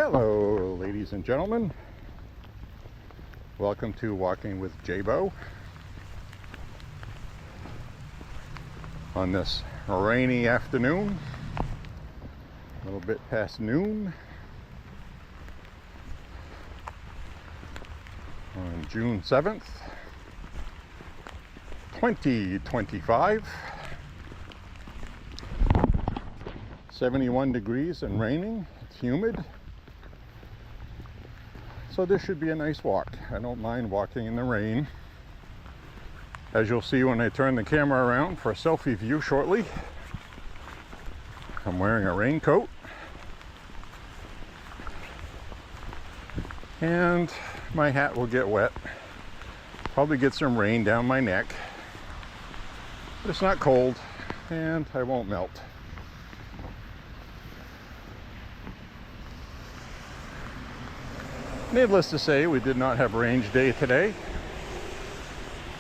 Hello, ladies and gentlemen. Welcome to Walking with J.Beau on this rainy afternoon, a little bit past noon on June 7th, 2025. 71 degrees and raining. It's humid. So this should be a nice walk. I don't mind walking in the rain. As you'll see when I turn the camera around for a selfie view shortly, I'm wearing a raincoat. And my hat will get wet. Probably get some rain down my neck. But it's not cold and I won't melt. Needless to say, we did not have range day today.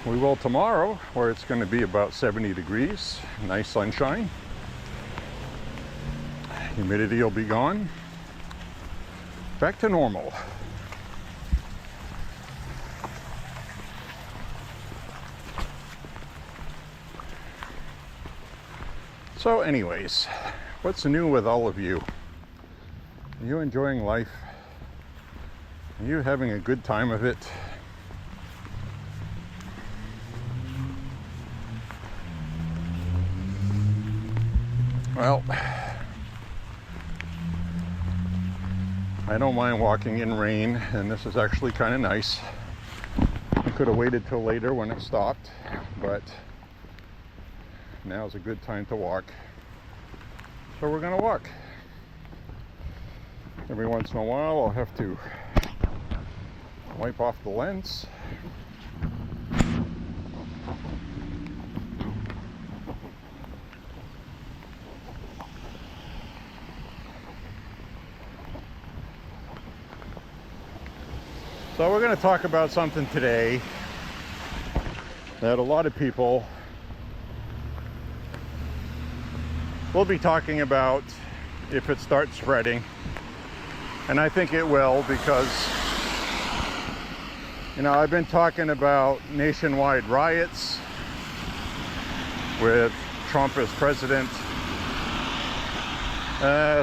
We will tomorrow, where it's going to be about 70 degrees, nice sunshine. Humidity will be gone. Back to normal. So anyways, what's new with all of you? Are you enjoying life? Are you having a good time of it? Well, I don't mind walking in rain, and this is actually kind of nice. I could have waited till later when it stopped, but now's a good time to walk. So we're gonna walk. Every once in a while I'll have to wipe off the lens. So we're going to talk about something today that a lot of people will be talking about if it starts spreading. And I think it will, because I've been talking about nationwide riots with Trump as president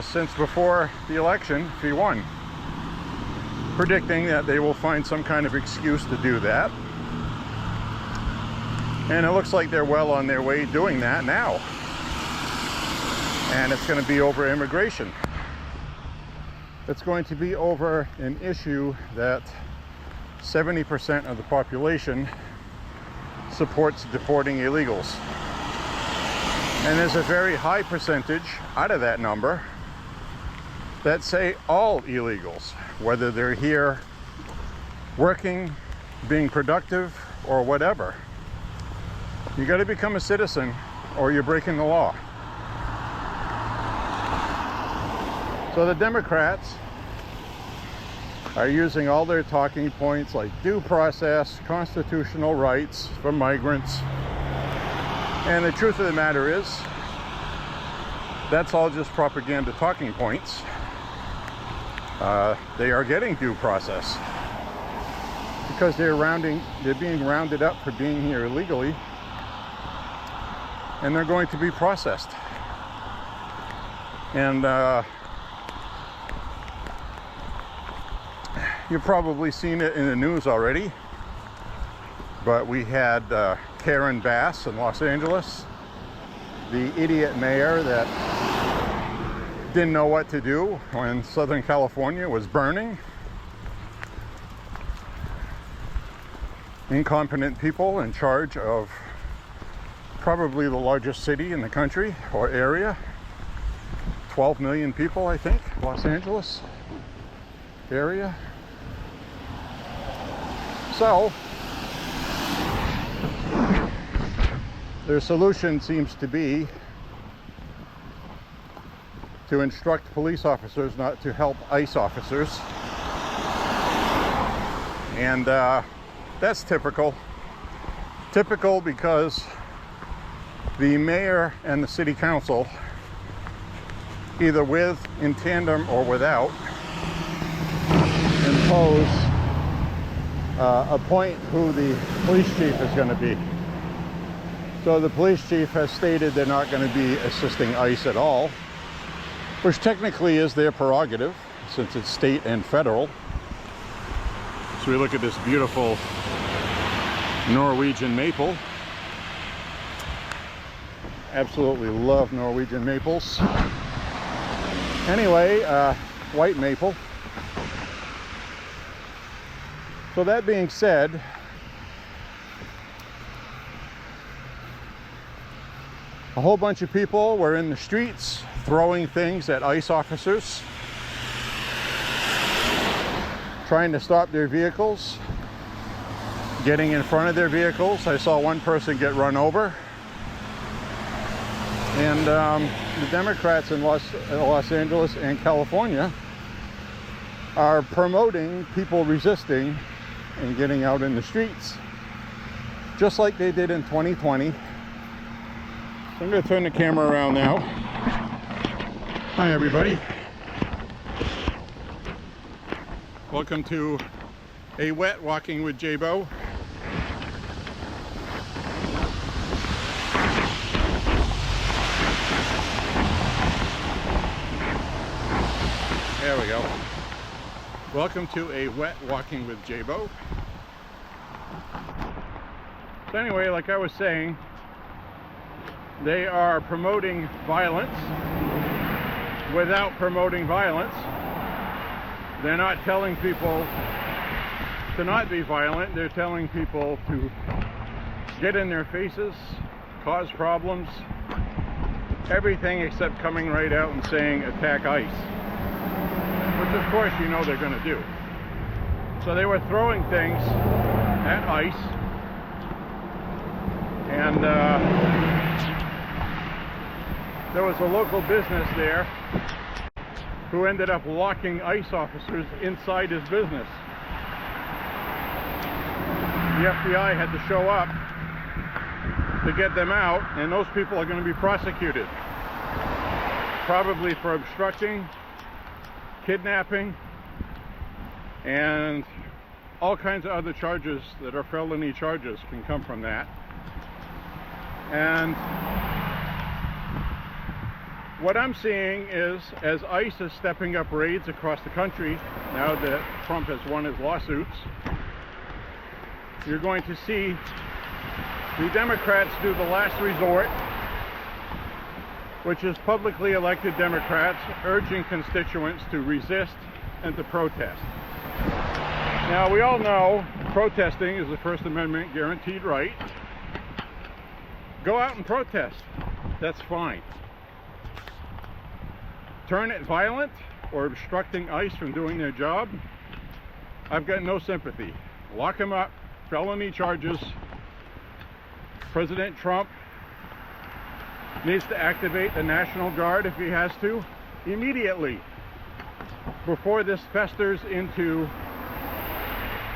since before the election, if he won. Predicting that they will find some kind of excuse to do that. And it looks like they're well on their way doing that now. And it's going to be over immigration. It's going to be over an issue that 70% of the population supports deporting illegals. And there's a very high percentage out of that number that say all illegals, whether they're here working, being productive, or whatever. You got to become a citizen or you're breaking the law. So the Democrats are using all their talking points like due process, constitutional rights for migrants. And the truth of the matter is, that's all just propaganda talking points. They are getting due process because they're being rounded up for being here illegally, and they're going to be processed. And you've probably seen it in the news already, but we had Karen Bass in Los Angeles, the idiot mayor that didn't know what to do when Southern California was burning. Incompetent people in charge of probably the largest city in the country or area. 12 million people, I think, Los Angeles area. So, their solution seems to be to instruct police officers not to help ICE officers. And that's typical. Typical because the mayor and the city council, either with, in tandem, or without, propose appoint who the police chief is going to be. So the police chief has stated they're not going to be assisting ICE at all, which technically is their prerogative since it's state and federal. So we look at this beautiful Norwegian maple. Absolutely love Norwegian maples. Anyway, white maple. So that being said, a whole bunch of people were in the streets throwing things at ICE officers, trying to stop their vehicles, getting in front of their vehicles. I saw one person get run over. And the Democrats in Los Angeles and California are promoting people resisting and getting out in the streets, just like they did in 2020. So I'm going to turn the camera around now. Hi everybody. Welcome to a wet walking with J.Beau. There we go. Welcome to a wet walking with J.Beau. So anyway, like I was saying, they are promoting violence without promoting violence. They're not telling people to not be violent. They're telling people to get in their faces, cause problems, everything except coming right out and saying attack ICE. Which of course you know they're going to do. So they were throwing things at ICE, and there was a local business there who ended up locking ICE officers inside his business. The FBI had to show up to get them out, and those people are going to be prosecuted, probably for obstructing, kidnapping, and all kinds of other charges that are felony charges can come from that. And what I'm seeing is, as ICE is stepping up raids across the country, now that Trump has won his lawsuits, you're going to see the Democrats do the last resort, which is publicly elected Democrats urging constituents to resist and to protest. Now, we all know protesting is a First Amendment guaranteed right. Go out and protest. That's fine. Turn it violent or obstructing ICE from doing their job, I've got no sympathy. Lock them up. Felony charges. President Trump needs to activate the National Guard if he has to, immediately, before this festers into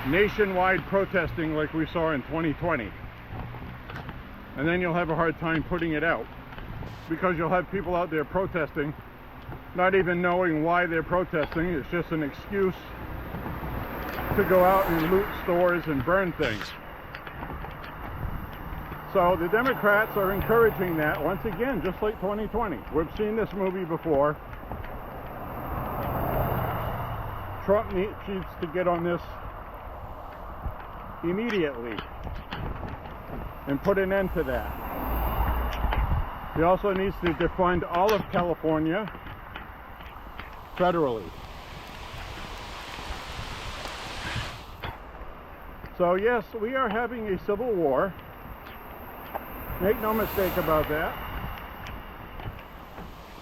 nationwide protesting like we saw in 2020. And then you'll have a hard time putting it out, because you'll have people out there protesting, not even knowing why they're protesting. It's just an excuse to go out and loot stores and burn things. So the Democrats are encouraging that once again, just like 2020. We've seen this movie before. Trump needs to get on this immediately and put an end to that. He also needs to defund all of California federally. So yes, we are having a civil war. Make no mistake about that.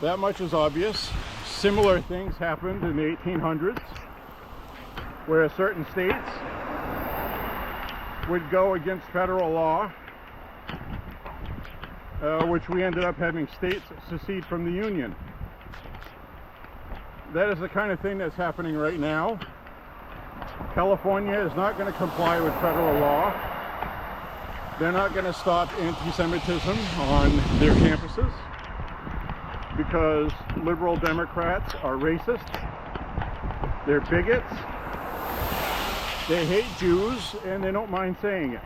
That much is obvious. Similar things happened in the 1800s, where certain states would go against federal law, which we ended up having states secede from the Union. That is the kind of thing that's happening right now. California is not going to comply with federal law. They're not going to stop anti-Semitism on their campuses because liberal Democrats are racist. They're bigots. They hate Jews, and they don't mind saying it.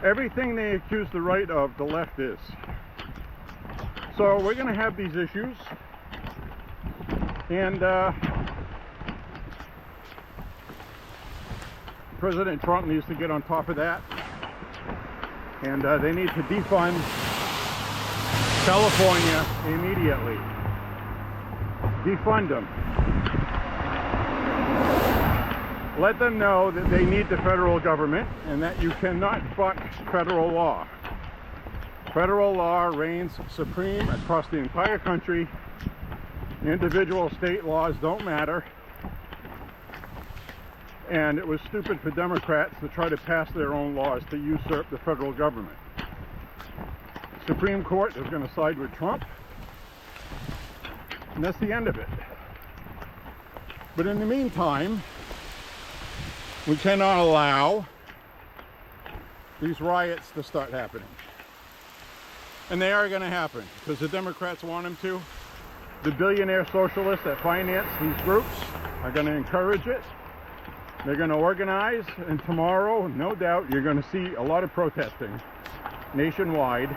Everything they accuse the right of, the left is. So we're going to have these issues, and President Trump needs to get on top of that, and they need to defund California immediately. Defund them. Let them know that they need the federal government and that you cannot buck federal law. Federal law reigns supreme across the entire country. Individual state laws don't matter. And it was stupid for Democrats to try to pass their own laws to usurp the federal government. Supreme Court is going to side with Trump, and that's the end of it. But in the meantime, we cannot allow these riots to start happening. And they are going to happen because the Democrats want them to. The billionaire socialists that finance these groups are going to encourage it. They're going to organize, and tomorrow, no doubt, you're going to see a lot of protesting nationwide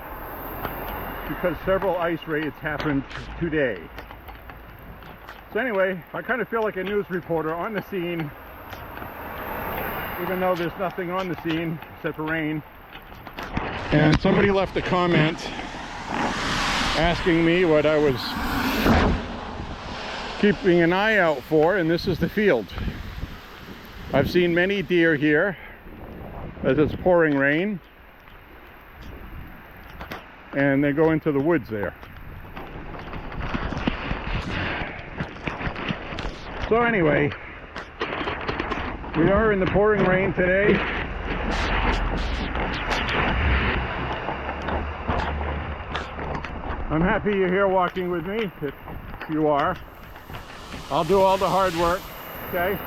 because several ICE raids happened today. So anyway, I kind of feel like a news reporter on the scene, even though there's nothing on the scene except for rain. And somebody left a comment asking me what I was keeping an eye out for, and this is the field. I've seen many deer here as it's pouring rain, and they go into the woods there. So anyway, we are in the pouring rain today. I'm happy you're here walking with me, if you are. I'll do all the hard work, okay?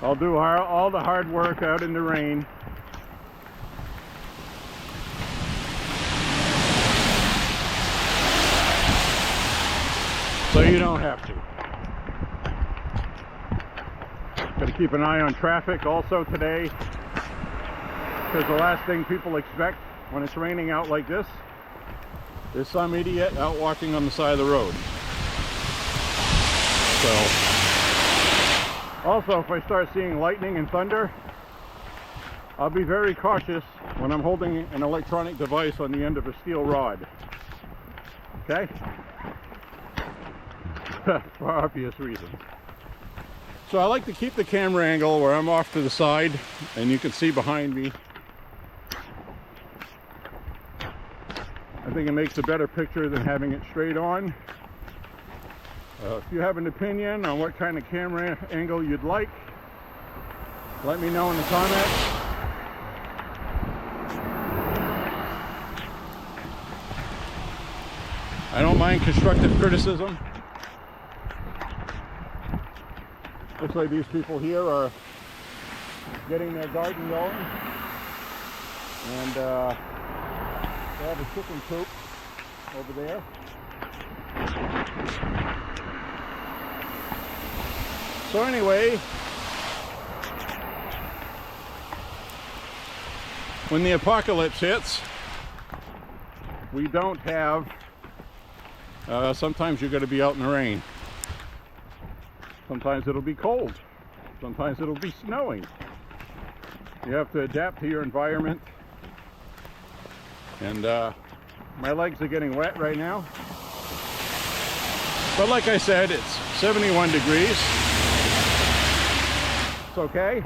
I'll do all the hard work out in the rain. So you don't have to. Got to keep an eye on traffic also today, because the last thing people expect when it's raining out like this is some idiot out walking on the side of the road. So, also if I start seeing lightning and thunder, I'll be very cautious when I'm holding an electronic device on the end of a steel rod. Okay? For obvious reasons. So I like to keep the camera angle where I'm off to the side and you can see behind me. I think it makes a better picture than having it straight on. If you have an opinion on what kind of camera angle you'd like, let me know in the comments. I don't mind constructive criticism. Looks like these people here are getting their garden going, and they have a chicken coop over there. So anyway, when the apocalypse hits, we don't have, sometimes you're going to be out in the rain. Sometimes it'll be cold. Sometimes it'll be snowing. You have to adapt to your environment. And my legs are getting wet right now. But like I said, it's 71 degrees. It's okay.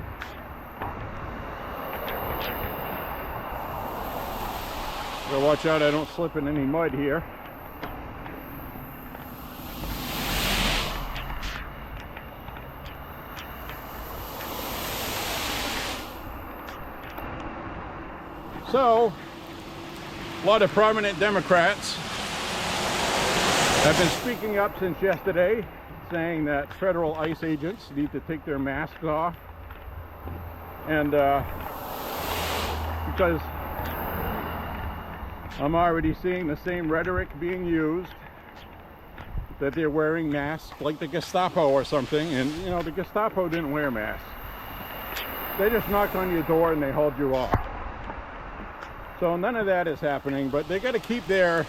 So watch out I don't slip in any mud here. So, a lot of prominent Democrats have been speaking up since yesterday, saying that federal ICE agents need to take their masks off. And because I'm already seeing the same rhetoric being used, that they're wearing masks like the Gestapo or something, and you know, the Gestapo didn't wear masks. They just knocked on your door and they hauled you off. So none of that is happening, but they got to keep their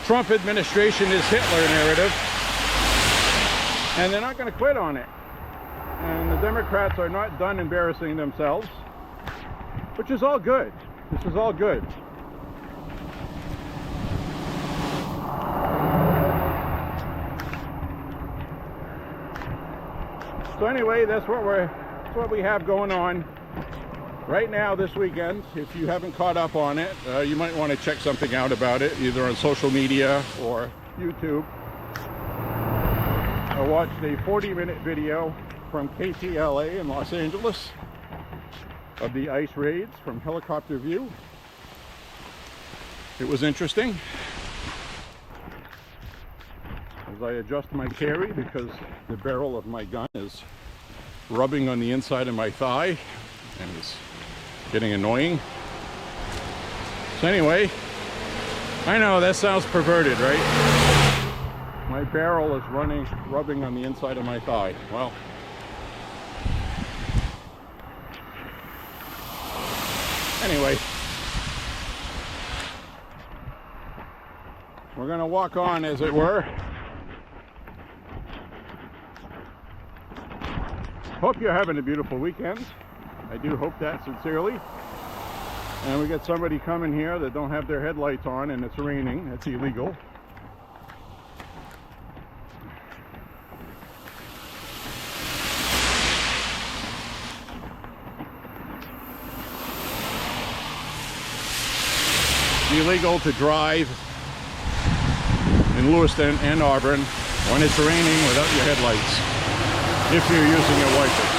Trump administration is Hitler narrative, and they're not going to quit on it. And the Democrats are not done embarrassing themselves, which is all good. This is all good. So anyway, that's what we have going on right now this weekend. If you haven't caught up on it, you might want to check something out about it, either on social media or YouTube. I watched a 40-minute video from KTLA in Los Angeles of the ice raids from helicopter view. It was interesting. As I adjust my carry, because the barrel of my gun is rubbing on the inside of my thigh and is getting annoying. So anyway, I know that sounds perverted, right? My barrel is rubbing on the inside of my thigh. Well, anyway, we're gonna walk on, as it were. Hope you're having a beautiful weekend. I do hope that sincerely. And we got somebody coming here that don't have their headlights on and it's raining. It's illegal. It's illegal to drive in Lewiston and Auburn when it's raining without your headlights, if you're using your wipers.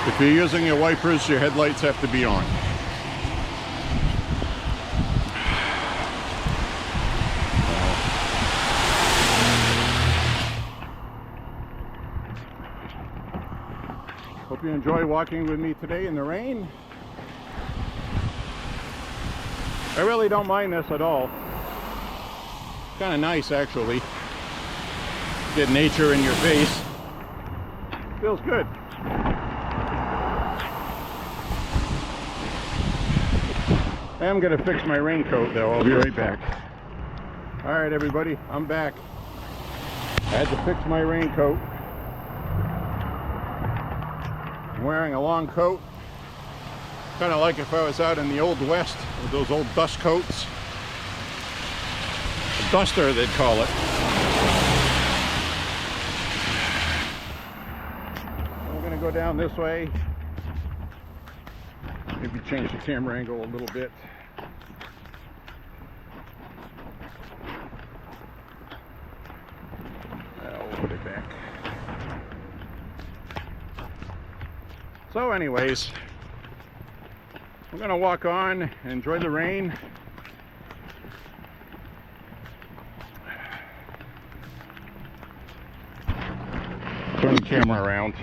If you're using your wipers, your headlights have to be on. Hope you enjoy walking with me today in the rain. I really don't mind this at all. Kind of nice, actually. Get nature in your face. Feels good. I'm gonna fix my raincoat though. I'll be right back. All right, everybody, I'm back. I had to fix my raincoat. I'm wearing a long coat, kind of like if I was out in the Old West with those old dust coats. A duster, they'd call it. We're gonna go down this way. Maybe change the camera angle a little bit. I'll put it back. So anyways, we're gonna walk on, enjoy the rain. Turn the camera around.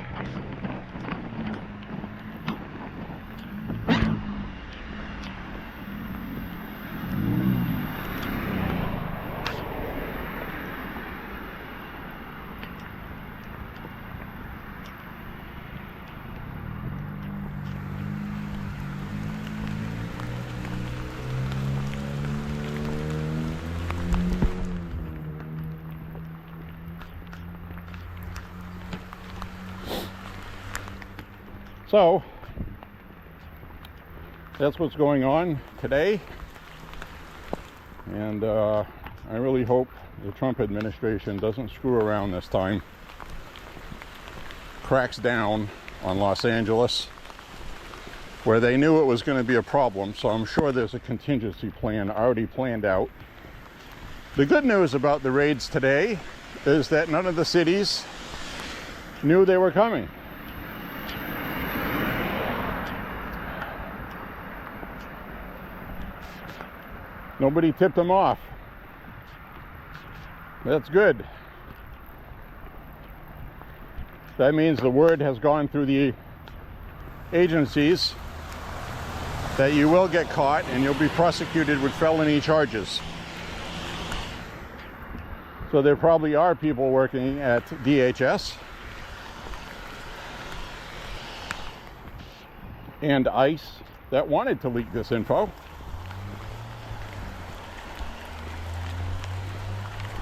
So that's what's going on today, and I really hope the Trump administration doesn't screw around this time, cracks down on Los Angeles, where they knew it was going to be a problem. So I'm sure there's a contingency plan already planned out. The good news about the raids today is that none of the cities knew they were coming. Nobody tipped them off. That's good. That means the word has gone through the agencies that you will get caught and you'll be prosecuted with felony charges. So there probably are people working at DHS and ICE that wanted to leak this info.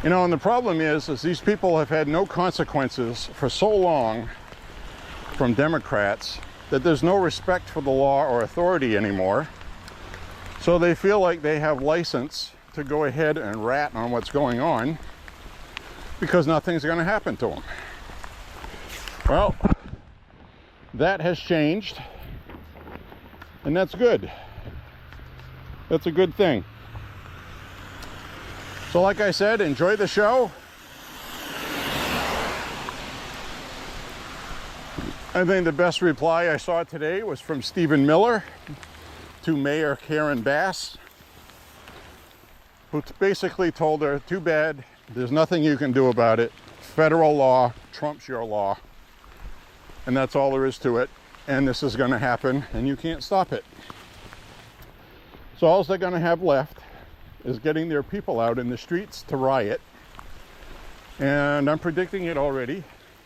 You know, and the problem is these people have had no consequences for so long from Democrats that there's no respect for the law or authority anymore. So they feel like they have license to go ahead and rat on what's going on because nothing's going to happen to them. Well, that has changed, and that's good. That's a good thing. So like I said, enjoy the show. I think the best reply I saw today was from Stephen Miller to Mayor Karen Bass, who basically told her, too bad, there's nothing you can do about it. Federal law trumps your law. And that's all there is to it. And this is going to happen, and you can't stop it. So all they're going to have left is getting their people out in the streets to riot. And I'm predicting it already,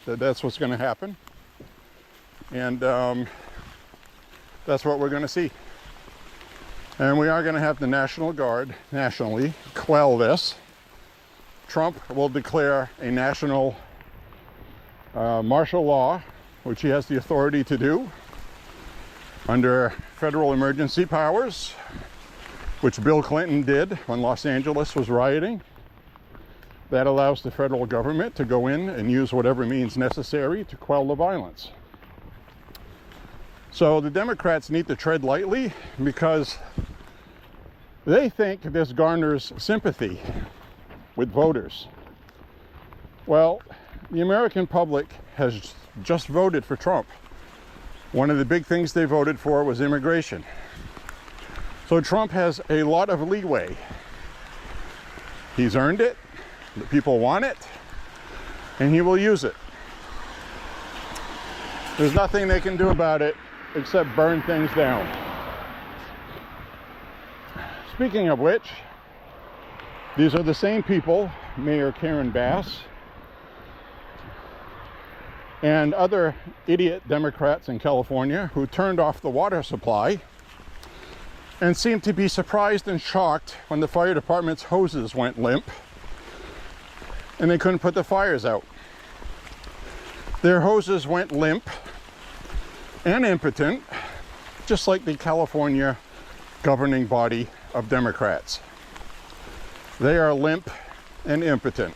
that that's what's going to happen. And that's what we're going to see. And we are going to have the National Guard nationally quell this. Trump will declare a national martial law, which he has the authority to do under federal emergency powers, which Bill Clinton did when Los Angeles was rioting. That allows the federal government to go in and use whatever means necessary to quell the violence. So the Democrats need to tread lightly because they think this garners sympathy with voters. Well, the American public has just voted for Trump. One of the big things they voted for was immigration. So Trump has a lot of leeway. He's earned it, the people want it, and he will use it. There's nothing they can do about it except burn things down. Speaking of which, these are the same people, Mayor Karen Bass and other idiot Democrats in California who turned off the water supply and seemed to be surprised and shocked when the fire department's hoses went limp and they couldn't put the fires out. Their hoses went limp and impotent, just like the California governing body of Democrats. They are limp and impotent.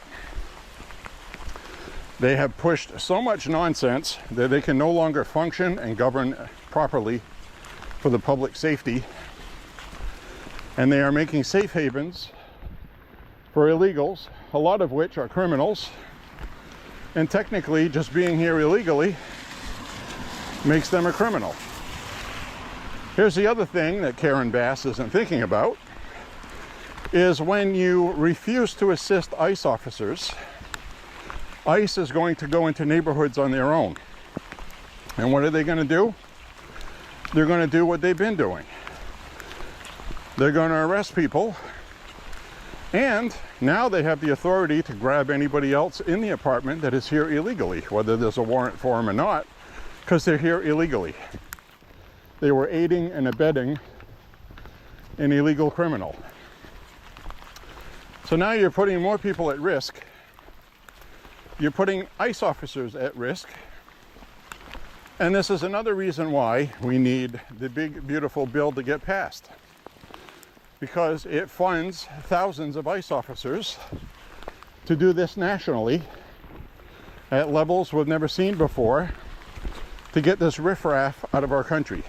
They have pushed so much nonsense that they can no longer function and govern properly for the public safety. And they are making safe havens for illegals, a lot of which are criminals. And technically, just being here illegally makes them a criminal. Here's the other thing that Karen Bass isn't thinking about, is when you refuse to assist ICE officers, ICE is going to go into neighborhoods on their own. And what are they going to do? They're going to do what they've been doing. They're going to arrest people, and now they have the authority to grab anybody else in the apartment that is here illegally, whether there's a warrant for them or not, because they're here illegally. They were aiding and abetting an illegal criminal. So now you're putting more people at risk. You're putting ICE officers at risk. And this is another reason why we need the big, beautiful bill to get passed. Because it funds thousands of ICE officers to do this nationally at levels we've never seen before, to get this riffraff out of our country.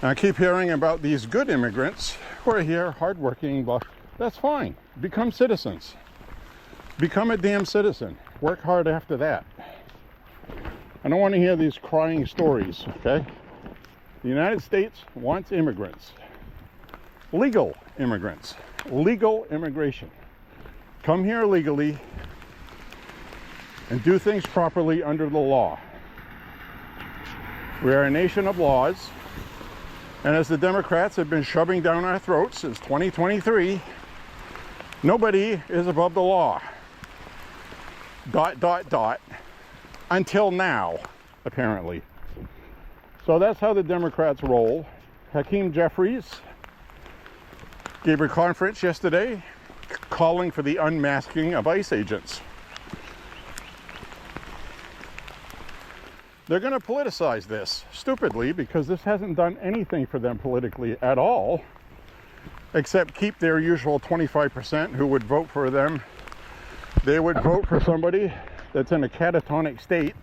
Now, I keep hearing about these good immigrants who are here, hardworking, but that's fine. Become citizens. Become a damn citizen. Work hard after that. I don't want to hear these crying stories, okay? The United States wants immigrants. Legal immigrants. Legal immigration. Come here legally and do things properly under the law. We are a nation of laws, and as the Democrats have been shoving down our throats since 2023, Nobody is above the law. ... Until now, apparently. So that's how the Democrats roll. Hakeem Jeffries gave a conference yesterday calling for the unmasking of ICE agents. They're going to politicize this, stupidly, because this hasn't done anything for them politically at all, except keep their usual 25% who would vote for them. They would vote for somebody that's in a catatonic state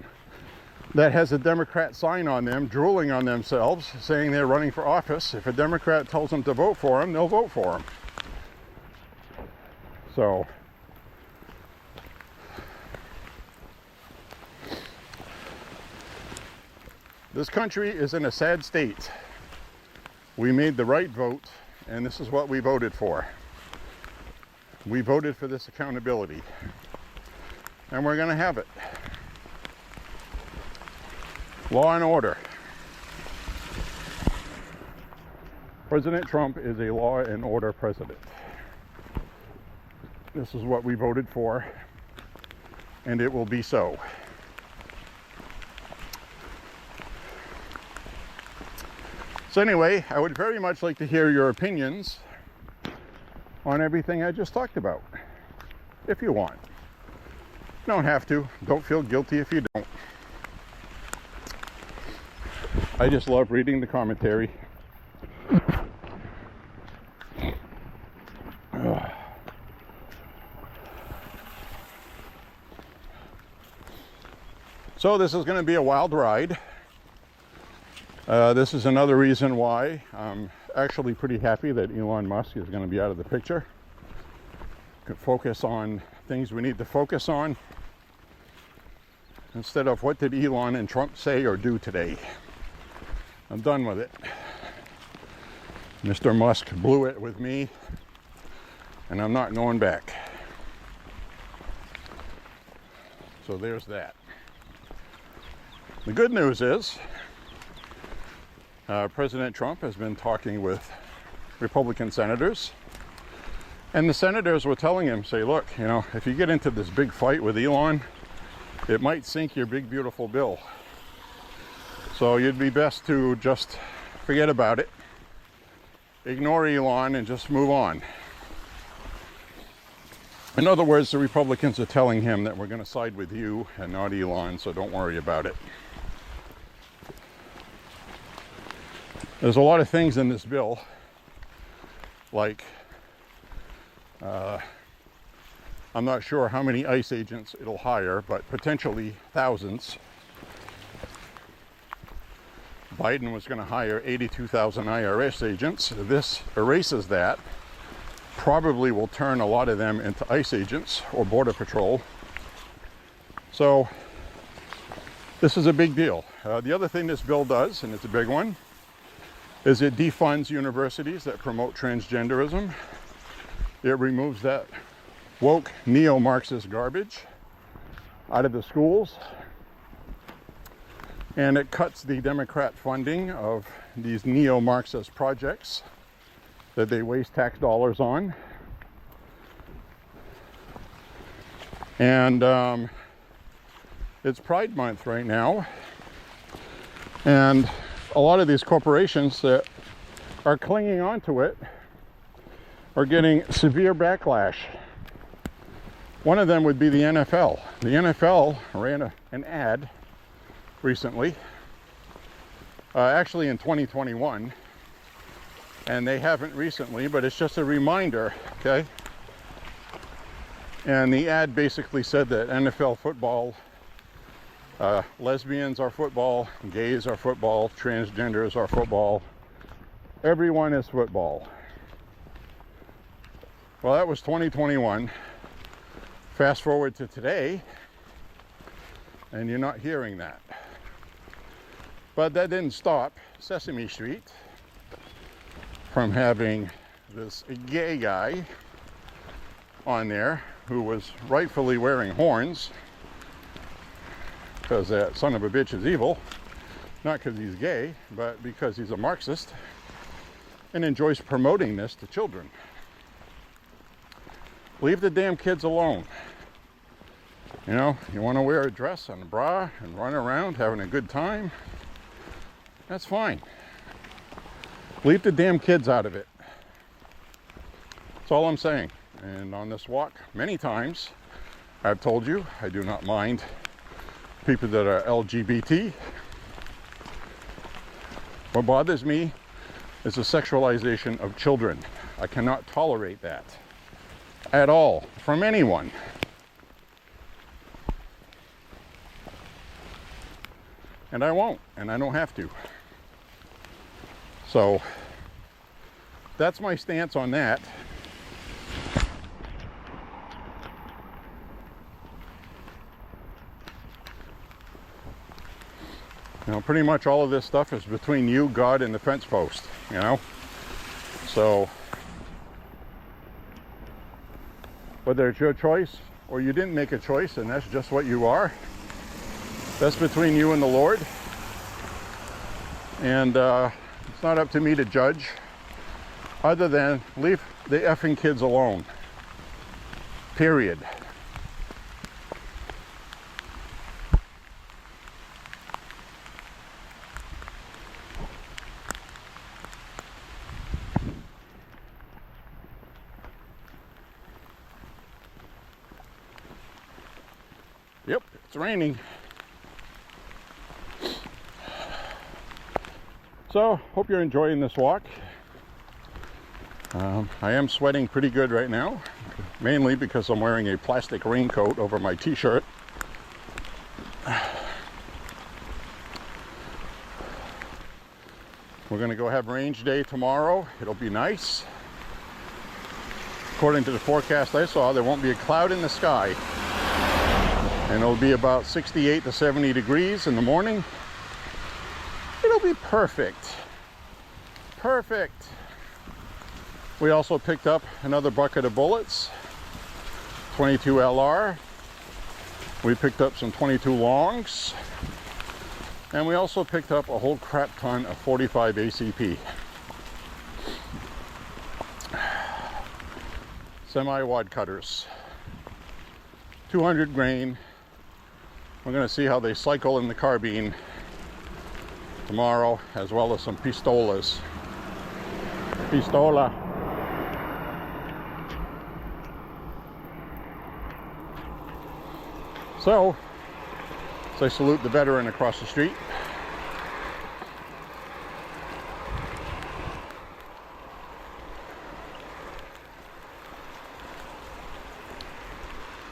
that has a Democrat sign on them, drooling on themselves, saying they're running for office. If a Democrat tells them to vote for him, they'll vote for him. So, this country is in a sad state. We made the right vote, and this is what we voted for. We voted for this accountability, and we're going to have it. Law and order. President Trump is a law and order president. This is what we voted for, and it will be so. So anyway, I would very much like to hear your opinions on everything I just talked about, if you want. You don't have to. Don't feel guilty if you don't. I just love reading the commentary. So this is going to be a wild ride. This is another reason why I'm actually pretty happy that Elon Musk is going to be out of the picture. Could focus on things we need to focus on instead of what did Elon and Trump say or do today. I'm done with it. Mr. Musk blew it with me, and I'm not going back. So there's that. The good news is President Trump has been talking with Republican senators, and the senators were telling him, say, look, you know, if you get into this big fight with Elon, it might sink your big beautiful bill. So you'd be best to just forget about it, ignore Elon, and just move on. In other words, the Republicans are telling him that we're going to side with you and not Elon, so don't worry about it. There's a lot of things in this bill, like I'm not sure how many ICE agents it'll hire, but potentially thousands. Biden was going to hire 82,000 IRS agents. This erases that. Probably will turn a lot of them into ICE agents or Border Patrol. So this is a big deal. The other thing this bill does, and it's a big one, is it defunds universities that promote transgenderism. It removes that woke neo-Marxist garbage out of the schools. And it cuts the Democrat funding of these neo-Marxist projects that they waste tax dollars on. And it's Pride Month right now. And a lot of these corporations that are clinging on to it are getting severe backlash. One of them would be the NFL. The NFL ran an ad recently, actually in 2021, and they haven't recently, but it's just a reminder, okay? And the ad basically said that NFL football, lesbians are football, gays are football, transgenders are football, everyone is football. Well, that was 2021. Fast forward to today, and you're not hearing that. But that didn't stop Sesame Street from having this gay guy on there who was rightfully wearing horns, because that son of a bitch is evil, not because he's gay, but because he's a Marxist and enjoys promoting this to children. Leave the damn kids alone. You know, you want to wear a dress and a bra and run around having a good time, that's fine. Leave the damn kids out of it. That's all I'm saying. And on this walk, many times, I've told you, I do not mind people that are LGBT. What bothers me is the sexualization of children. I cannot tolerate that at all from anyone. And I won't, and I don't have to. So that's my stance on that. You know, pretty much all of this stuff is between you, God, and the fence post, you know? So whether it's your choice or you didn't make a choice and that's just what you are, that's between you and the Lord. And it's not up to me to judge, other than leave the effing kids alone. Period. Yep, it's raining. So, hope you're enjoying this walk. I am sweating pretty good right now, mainly because I'm wearing a plastic raincoat over my t-shirt. We're going to go have range day tomorrow. It'll be nice. According to the forecast I saw, there won't be a cloud in the sky. And it'll be about 68 to 70 degrees in the morning. It'll be perfect. Perfect. We also picked up another bucket of bullets, 22 LR. We picked up some 22 longs. And we also picked up a whole crap ton of 45 ACP. Semi-wad cutters. 200 grain. We're going to see how they cycle in the carbine tomorrow, as well as some pistolas. Pistola. So, as I salute the veteran across the street.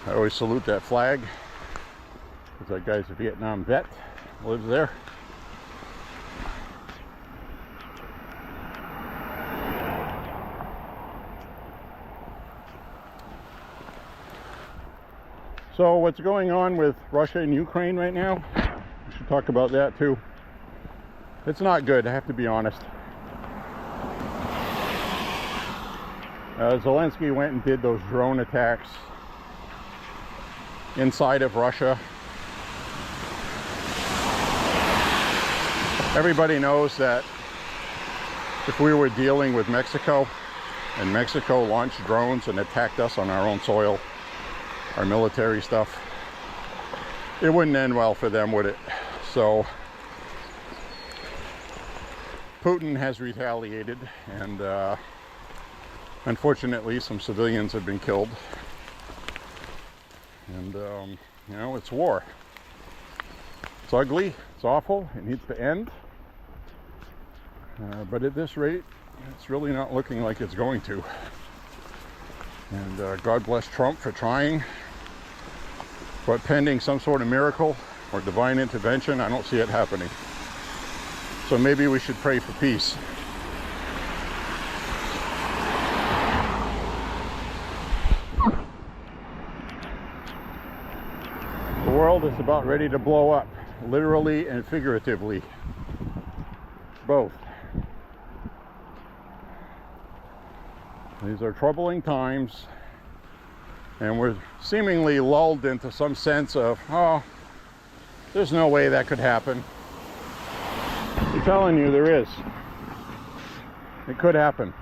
I always salute that flag, because that guy's a Vietnam vet, lives there. So what's going on with Russia and Ukraine right now? We should talk about that too. It's not good, I have to be honest. Zelensky went and did those drone attacks inside of Russia. Everybody knows that if we were dealing with Mexico and Mexico launched drones and attacked us on our own soil, our military stuff, it wouldn't end well for them, would it? So Putin has retaliated, and unfortunately some civilians have been killed. And you know, it's war. It's ugly, it's awful, it needs to end. But at this rate, it's really not looking like it's going to. And God bless Trump for trying. But pending some sort of miracle or divine intervention, I don't see it happening. So maybe we should pray for peace. The world is about ready to blow up, literally and figuratively. Both. These are troubling times, and we're seemingly lulled into some sense of, oh, there's no way that could happen. I'm telling you, there is. It could happen.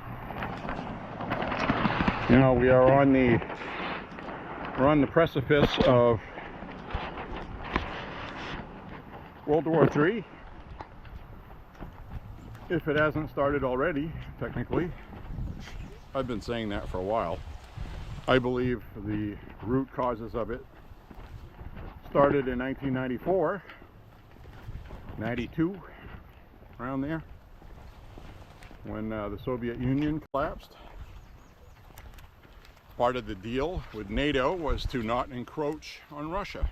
You know, we are on the We're on the precipice of World War III, if it hasn't started already, technically. I've been saying that for a while. I believe the root causes of it started in 1994, 92, around there, when the Soviet Union collapsed. Part of the deal with NATO was to not encroach on Russia.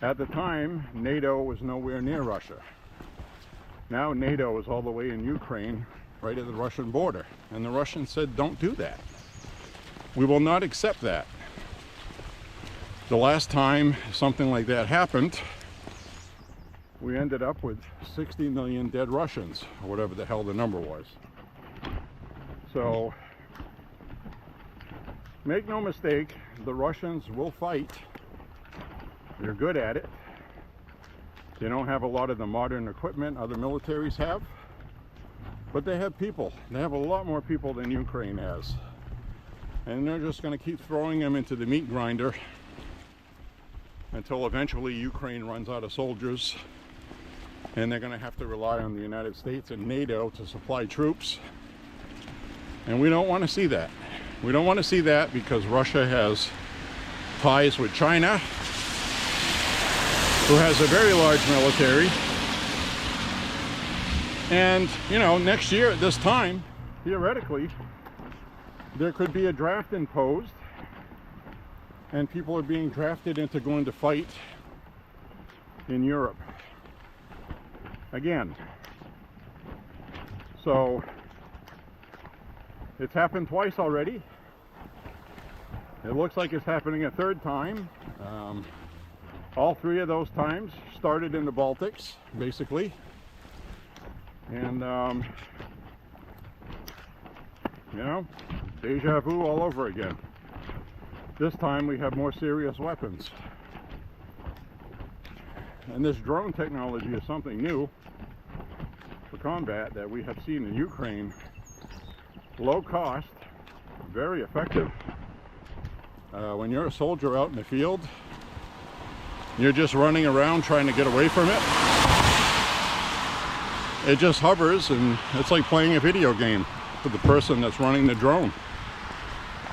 At the time, NATO was nowhere near Russia. Now NATO is all the way in Ukraine, right at the Russian border. And the Russians said, don't do that. We will not accept that. The last time something like that happened, we ended up with 60 million dead Russians, or whatever the hell the number was. So, make no mistake, the Russians will fight. They're good at it. They don't have a lot of the modern equipment other militaries have, but they have people. They have a lot more people than Ukraine has. And they're just going to keep throwing them into the meat grinder until eventually Ukraine runs out of soldiers, and they're going to have to rely on the United States and NATO to supply troops. And we don't want to see that. We don't want to see that because Russia has ties with China, who has a very large military. And, you know, next year at this time, theoretically, there could be a draft imposed, and people are being drafted into going to fight in Europe again. So it's happened twice already. It looks like it's happening a third time. All three of those times started in the Baltics, basically. And, you know, deja vu all over again. This time we have more serious weapons. And this drone technology is something new for combat that we have seen in Ukraine. Low cost, very effective. When you're a soldier out in the field, you're just running around trying to get away from it. It just hovers, and it's like playing a video game for the person that's running the drone.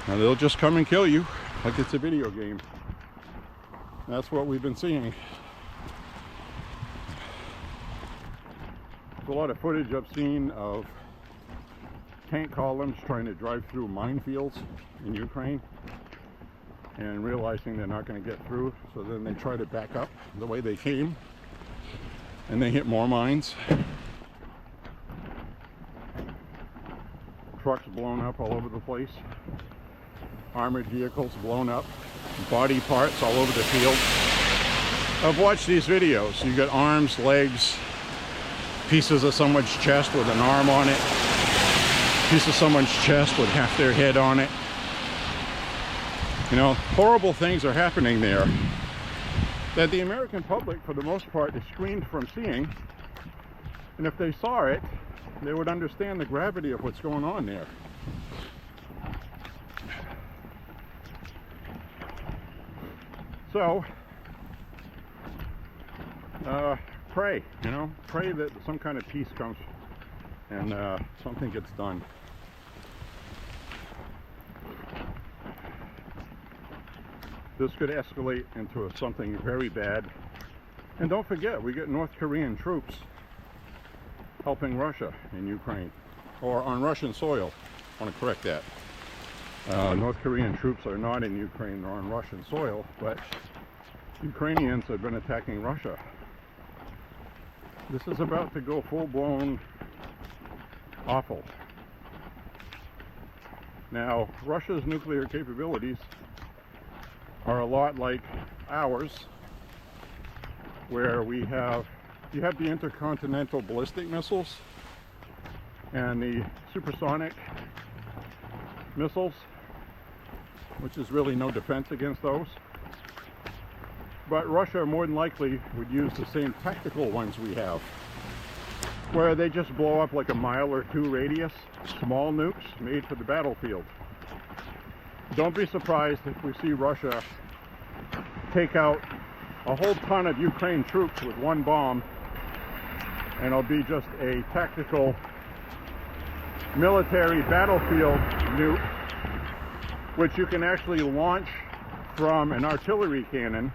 And they'll just come and kill you like it's a video game. That's what we've been seeing. There's a lot of footage I've seen of tank columns trying to drive through minefields in Ukraine and realizing they're not going to get through, so then they try to back up the way they came, and they hit more mines. Trucks blown up all over the place, armored vehicles blown up, body parts all over the field. I've watched these videos. You got arms, legs, pieces of someone's chest with an arm on it, piece of someone's chest with half their head on it. You know, horrible things are happening there that the American public, for the most part, is screened from seeing. And if they saw it, they would understand the gravity of what's going on there. So, pray, you know, pray that some kind of peace comes and something gets done. This could escalate into something very bad. And don't forget, we get North Korean troops helping Russia in Ukraine, or on Russian soil. I want to correct that. North Korean troops are not in Ukraine, they're on Russian soil, but Ukrainians have been attacking Russia. This is about to go full-blown awful. Now, Russia's nuclear capabilities are a lot like ours, where you have the intercontinental ballistic missiles and the supersonic missiles, which is really no defense against those. But Russia more than likely would use the same tactical ones we have, where they just blow up like a mile or two radius, small nukes made for the battlefield. Don't be surprised if we see Russia take out a whole ton of Ukraine troops with one bomb, and it'll be just a tactical military battlefield nuke, which you can actually launch from an artillery cannon.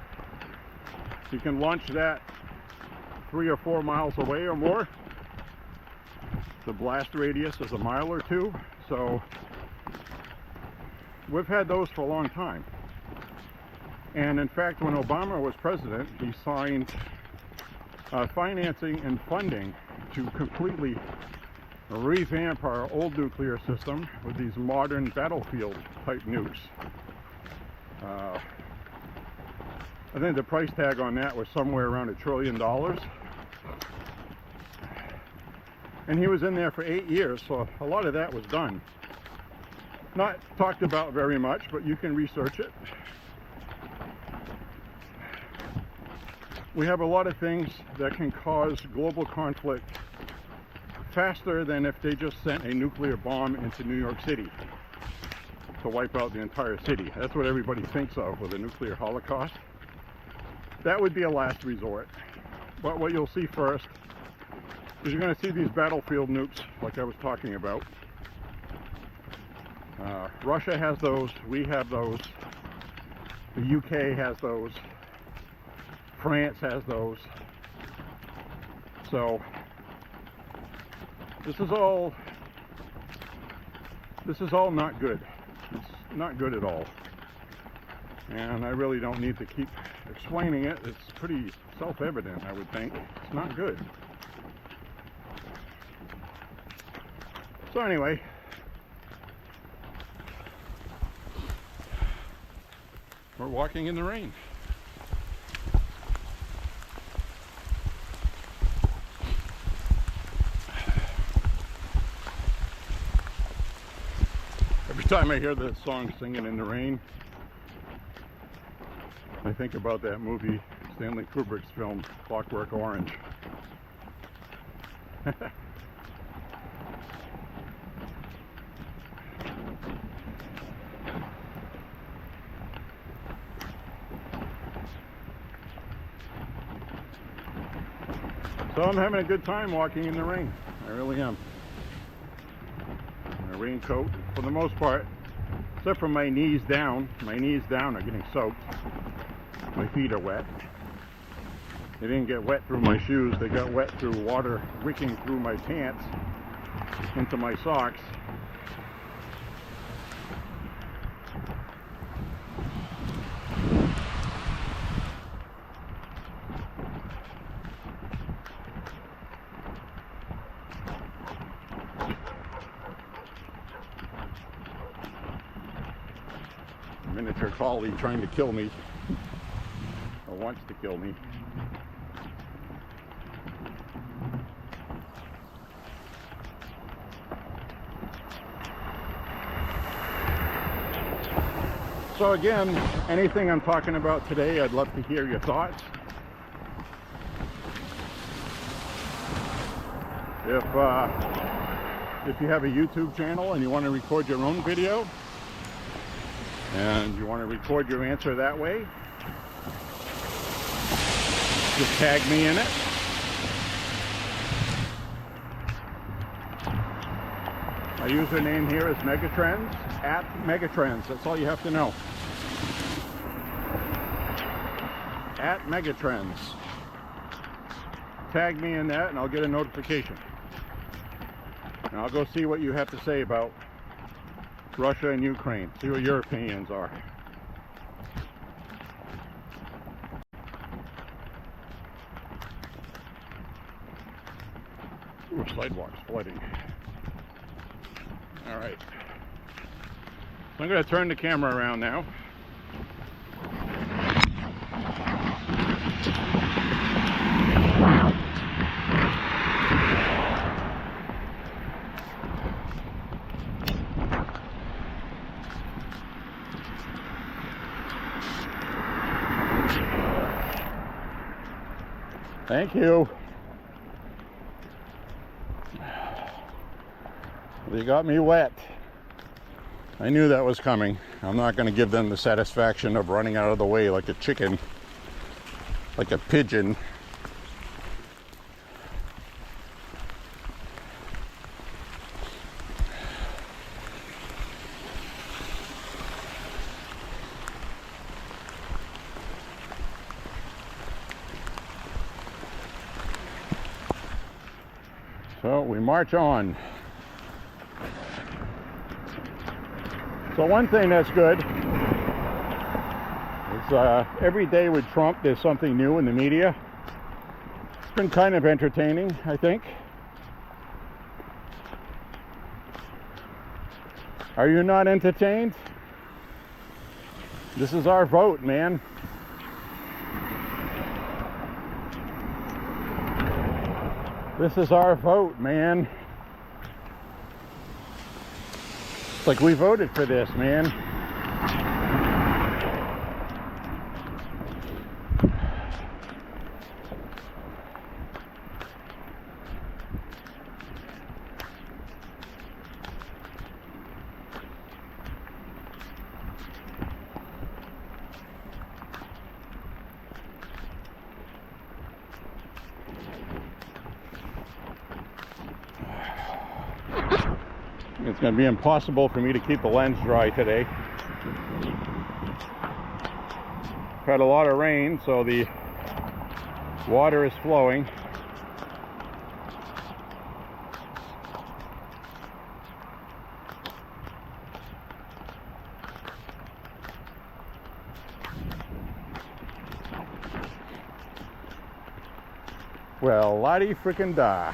You can launch that 3 or 4 miles away or more. The blast radius is a mile or two, so we've had those for a long time. And in fact, when Obama was president, he signed financing and funding to completely revamp our old nuclear system with these modern battlefield type nukes. I think the price tag on that was somewhere around $1 trillion. And he was in there for 8 years, so a lot of that was done. Not talked about very much, but you can research it. We have a lot of things that can cause global conflict faster than if they just sent a nuclear bomb into New York City to wipe out the entire city. That's what everybody thinks of with a nuclear holocaust. That would be a last resort. But what you'll see first is you're going to see these battlefield nukes like I was talking about. Russia has those, we have those, the UK has those, France has those. So this is all not good. It's not good at all. And I really don't need to keep explaining it. It's pretty self-evident, I would think. It's not good. So anyway, we're walking in the rain. Every time I hear this song, Singing in the Rain, I think about that movie, Stanley Kubrick's film, Clockwork Orange. So I'm having a good time walking in the rain. I really am. My raincoat, for the most part, except for my knees down are getting soaked. My feet are wet. They didn't get wet through my shoes, they got wet through water wicking through my pants into my socks. Miniature collie trying to kill me, or wants to kill me. So again, anything I'm talking about today, I'd love to hear your thoughts. If you have a YouTube channel and you want to record your own video, and you want to record your answer that way, just tag me in it. My username here is Megatrends, @Megatrends. That's all you have to know. @Megatrends. Tag me in that and I'll get a notification. And I'll go see what you have to say about Russia and Ukraine. See what your opinions are. Ooh, sidewalk's flooding. All right. So I'm going to turn the camera around now. Thank you. You got me wet. I knew that was coming. I'm not going to give them the satisfaction of running out of the way like a chicken, like a pigeon. So we march on. So one thing that's good is every day with Trump there's something new in the media. It's been kind of entertaining, I think. Are you not entertained? This is our vote, man. This is our vote, man. It's like we voted for this, man. It's going to be impossible for me to keep the lens dry today. Had a lot of rain, so the water is flowing. Well, la-di frickin' da.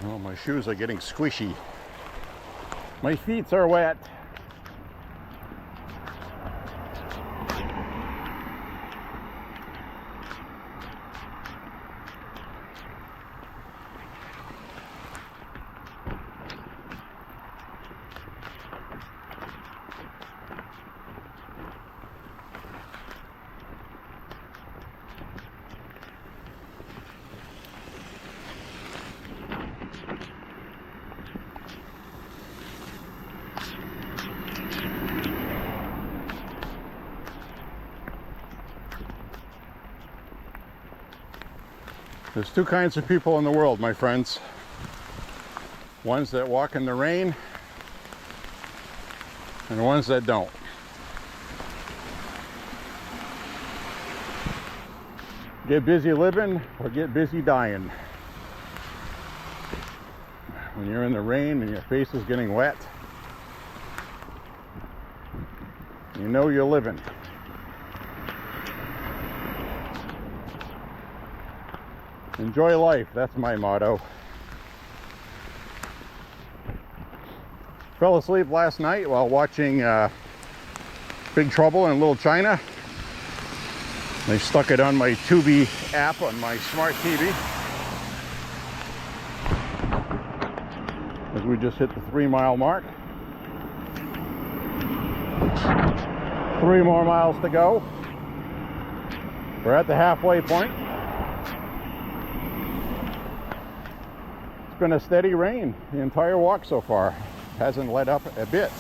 Oh, my shoes are getting squishy. My feet are wet. There's two kinds of people in the world, my friends. Ones that walk in the rain and ones that don't. Get busy living or get busy dying. When you're in the rain and your face is getting wet, you know you're living. Enjoy life, that's my motto. Fell asleep last night while watching Big Trouble in Little China. I stuck it on my Tubi app on my smart TV. As we just hit the 3-mile mark. 3 more miles to go. We're at the halfway point. Been a steady rain the entire walk so far. Hasn't let up a bit.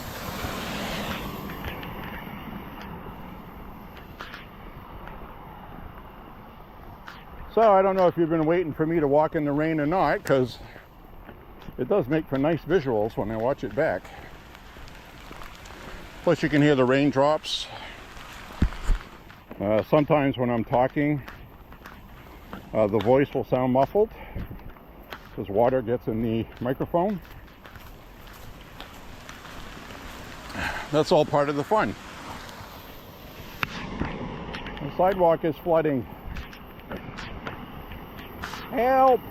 So I don't know if you've been waiting for me to walk in the rain or not, because it does make for nice visuals when I watch it back. Plus you can hear the raindrops. Sometimes when I'm talking, the voice will sound muffled. As water gets in the microphone. That's all part of the fun. Sidewalk is flooding. Help!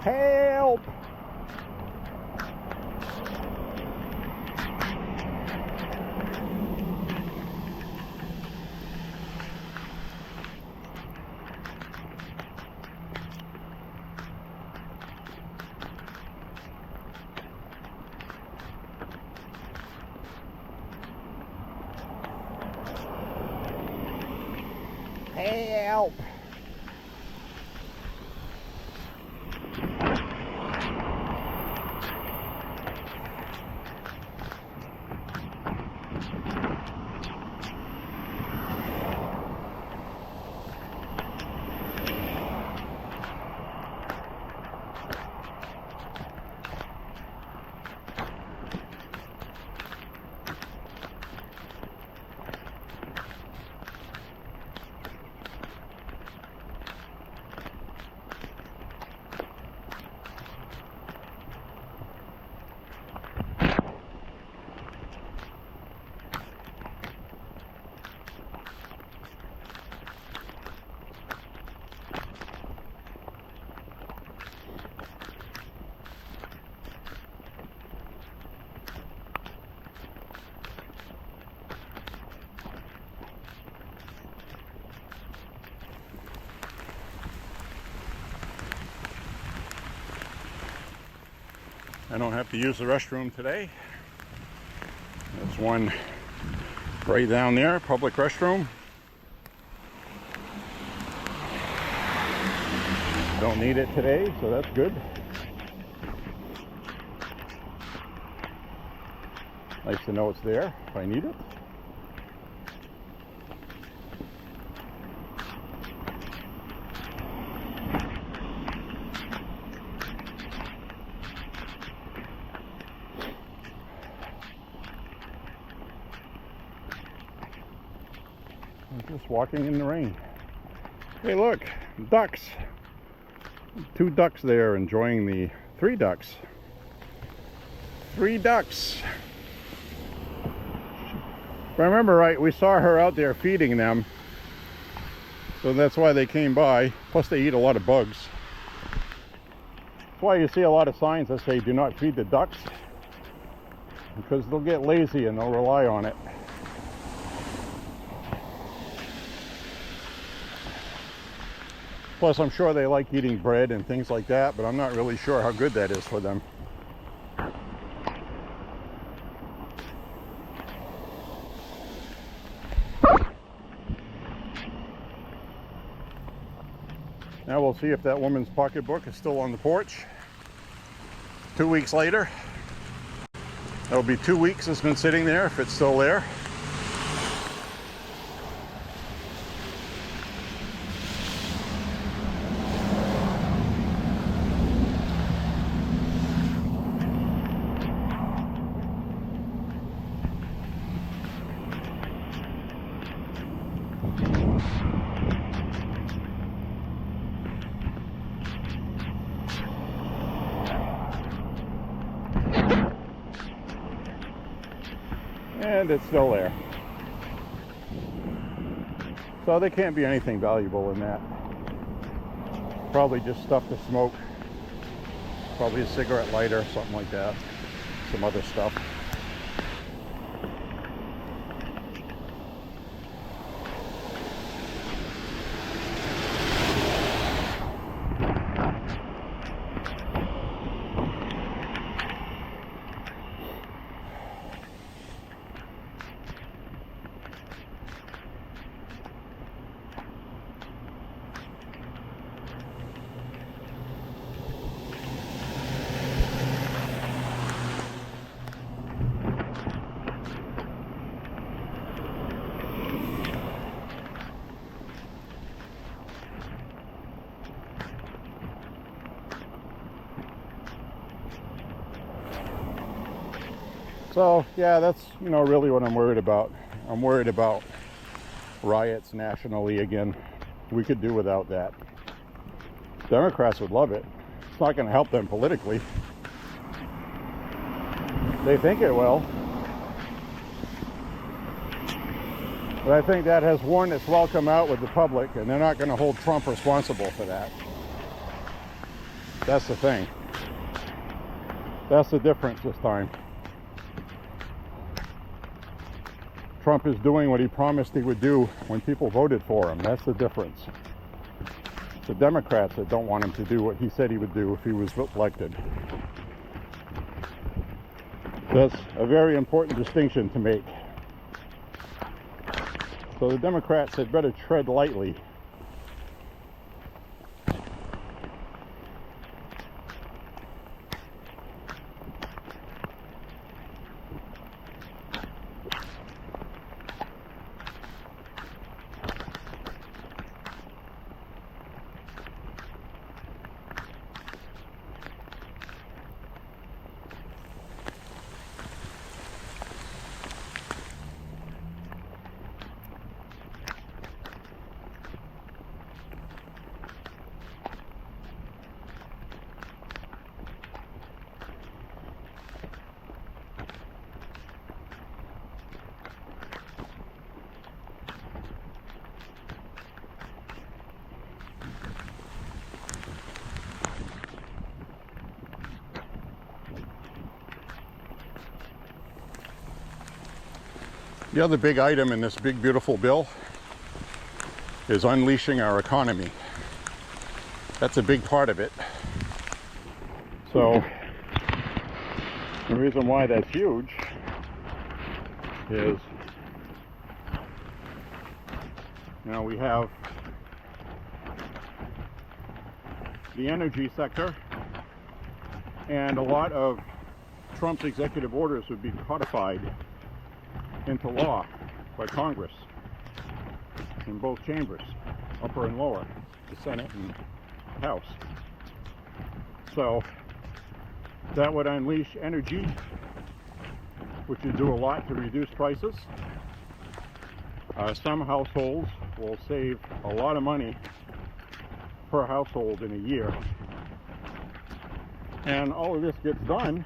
Help! Help! I don't have to use the restroom today. There's one right down there, public restroom. Don't need it today, so that's good. Nice to know it's there if I need it. I'm just walking in the rain. Hey, look, ducks. 2 ducks there enjoying the 3 ducks. 3 ducks. If I remember right, we saw her out there feeding them. So that's why they came by. Plus they eat a lot of bugs. That's why you see a lot of signs that say do not feed the ducks. Because they'll get lazy and they'll rely on it. Plus, I'm sure they like eating bread and things like that, but I'm not really sure how good that is for them. Now we'll see if that woman's pocketbook is still on the porch. 2 weeks later. That'll be 2 weeks it's been sitting there, if it's still there. And it's still there. So there can't be anything valuable in that. Probably just stuff to smoke. Probably a cigarette lighter, something like that. Some other stuff. So yeah, that's, you know, really what I'm worried about. I'm worried about riots nationally again. We could do without that. Democrats would love it. It's not going to help them politically. They think it will. But I think that has worn its welcome out with the public, and they're not going to hold Trump responsible for that. That's the thing. That's the difference this time. Trump is doing what he promised he would do when people voted for him. That's the difference. It's the Democrats that don't want him to do what he said he would do if he was elected. That's a very important distinction to make. So the Democrats had better tread lightly. The other big item in this big beautiful bill is unleashing our economy. That's a big part of it. So the reason why that's huge is, you know, we have the energy sector, and a lot of Trump's executive orders would be codified into law by Congress in both chambers, upper and lower, the Senate and House. So that would unleash energy, which would do a lot to reduce prices. Some households will save a lot of money per household in a year. And all of this gets done,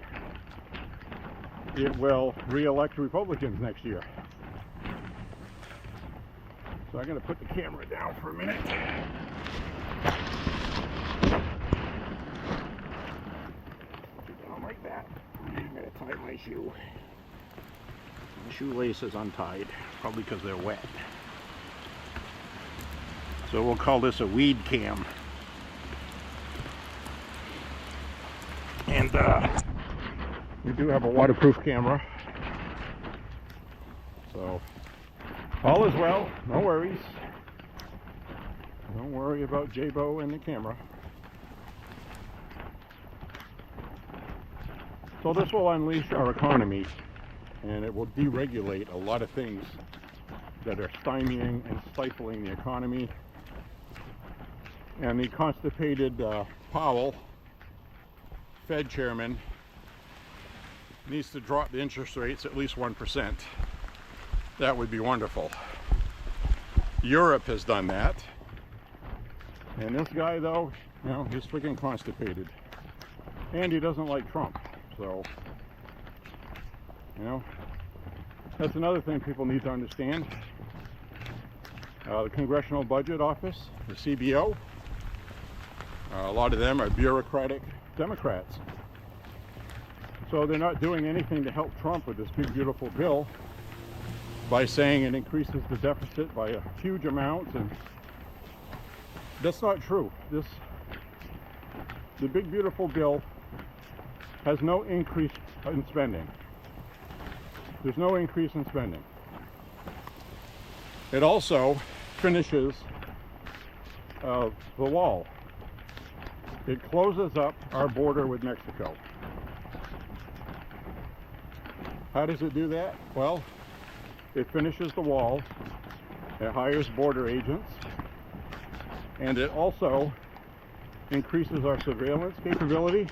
it will re-elect Republicans next year. So I'm going to put the camera down for a minute. Down like that. I'm going to tie my shoe. My shoelace is untied, probably because they're wet. So we'll call this a weed cam. And we do have a waterproof camera. So all is well, no worries. Don't worry about J.Beau and the camera. So this will unleash our economy, and it will deregulate a lot of things that are stymieing and stifling the economy. And the constipated Powell, Fed chairman, needs to drop the interest rates at least 1%. That would be wonderful. Europe has done that. And this guy, though, you know, he's freaking constipated. And he doesn't like Trump. So, you know, that's another thing people need to understand. The Congressional Budget Office, the CBO, a lot of them are bureaucratic Democrats. So they're not doing anything to help Trump with this big, beautiful bill by saying it increases the deficit by a huge amount, and that's not true. The big, beautiful bill has no increase in spending. There's no increase in spending. It also finishes the wall. It closes up our border with Mexico. How does it do that? Well, it finishes the wall, it hires border agents, and it also increases our surveillance capability,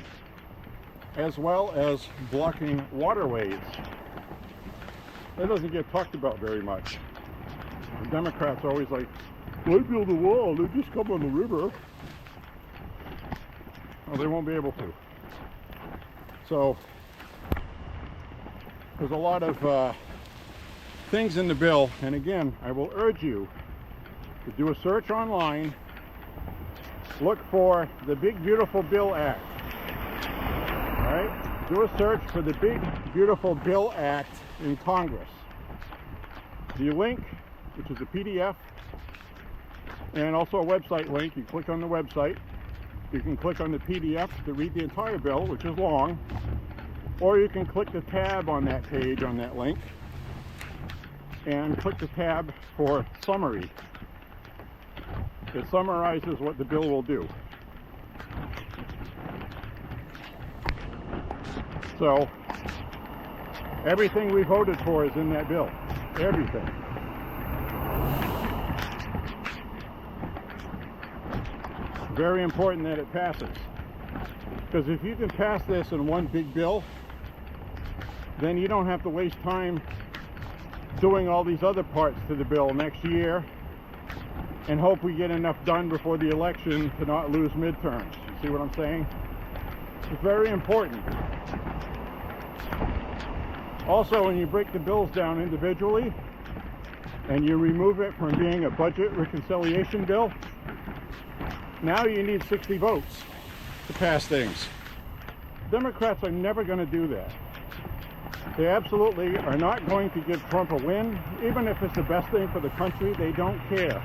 as well as blocking waterways. That doesn't get talked about very much. The Democrats are always like, they build a wall, they just come on the river. Well, they won't be able to. So there's a lot of things in the bill, and again, I will urge you to do a search online. Look for the Big Beautiful Bill Act. All right? Do a search for the Big Beautiful Bill Act in Congress. The link, which is a PDF, and also a website link. You click on the website. You can click on the PDF to read the entire bill, which is long, or you can click the tab on that page, on that link, and click the tab for summary. It summarizes what the bill will do. So, everything we voted for is in that bill. Everything. Very important that it passes. Because if you can pass this in one big bill, then you don't have to waste time doing all these other parts to the bill next year and hope we get enough done before the election to not lose midterms. You see what I'm saying? It's very important. Also, when you break the bills down individually and you remove it from being a budget reconciliation bill, now you need 60 votes to pass things. Democrats are never going to do that. They absolutely are not going to give Trump a win. Even if it's the best thing for the country, they don't care.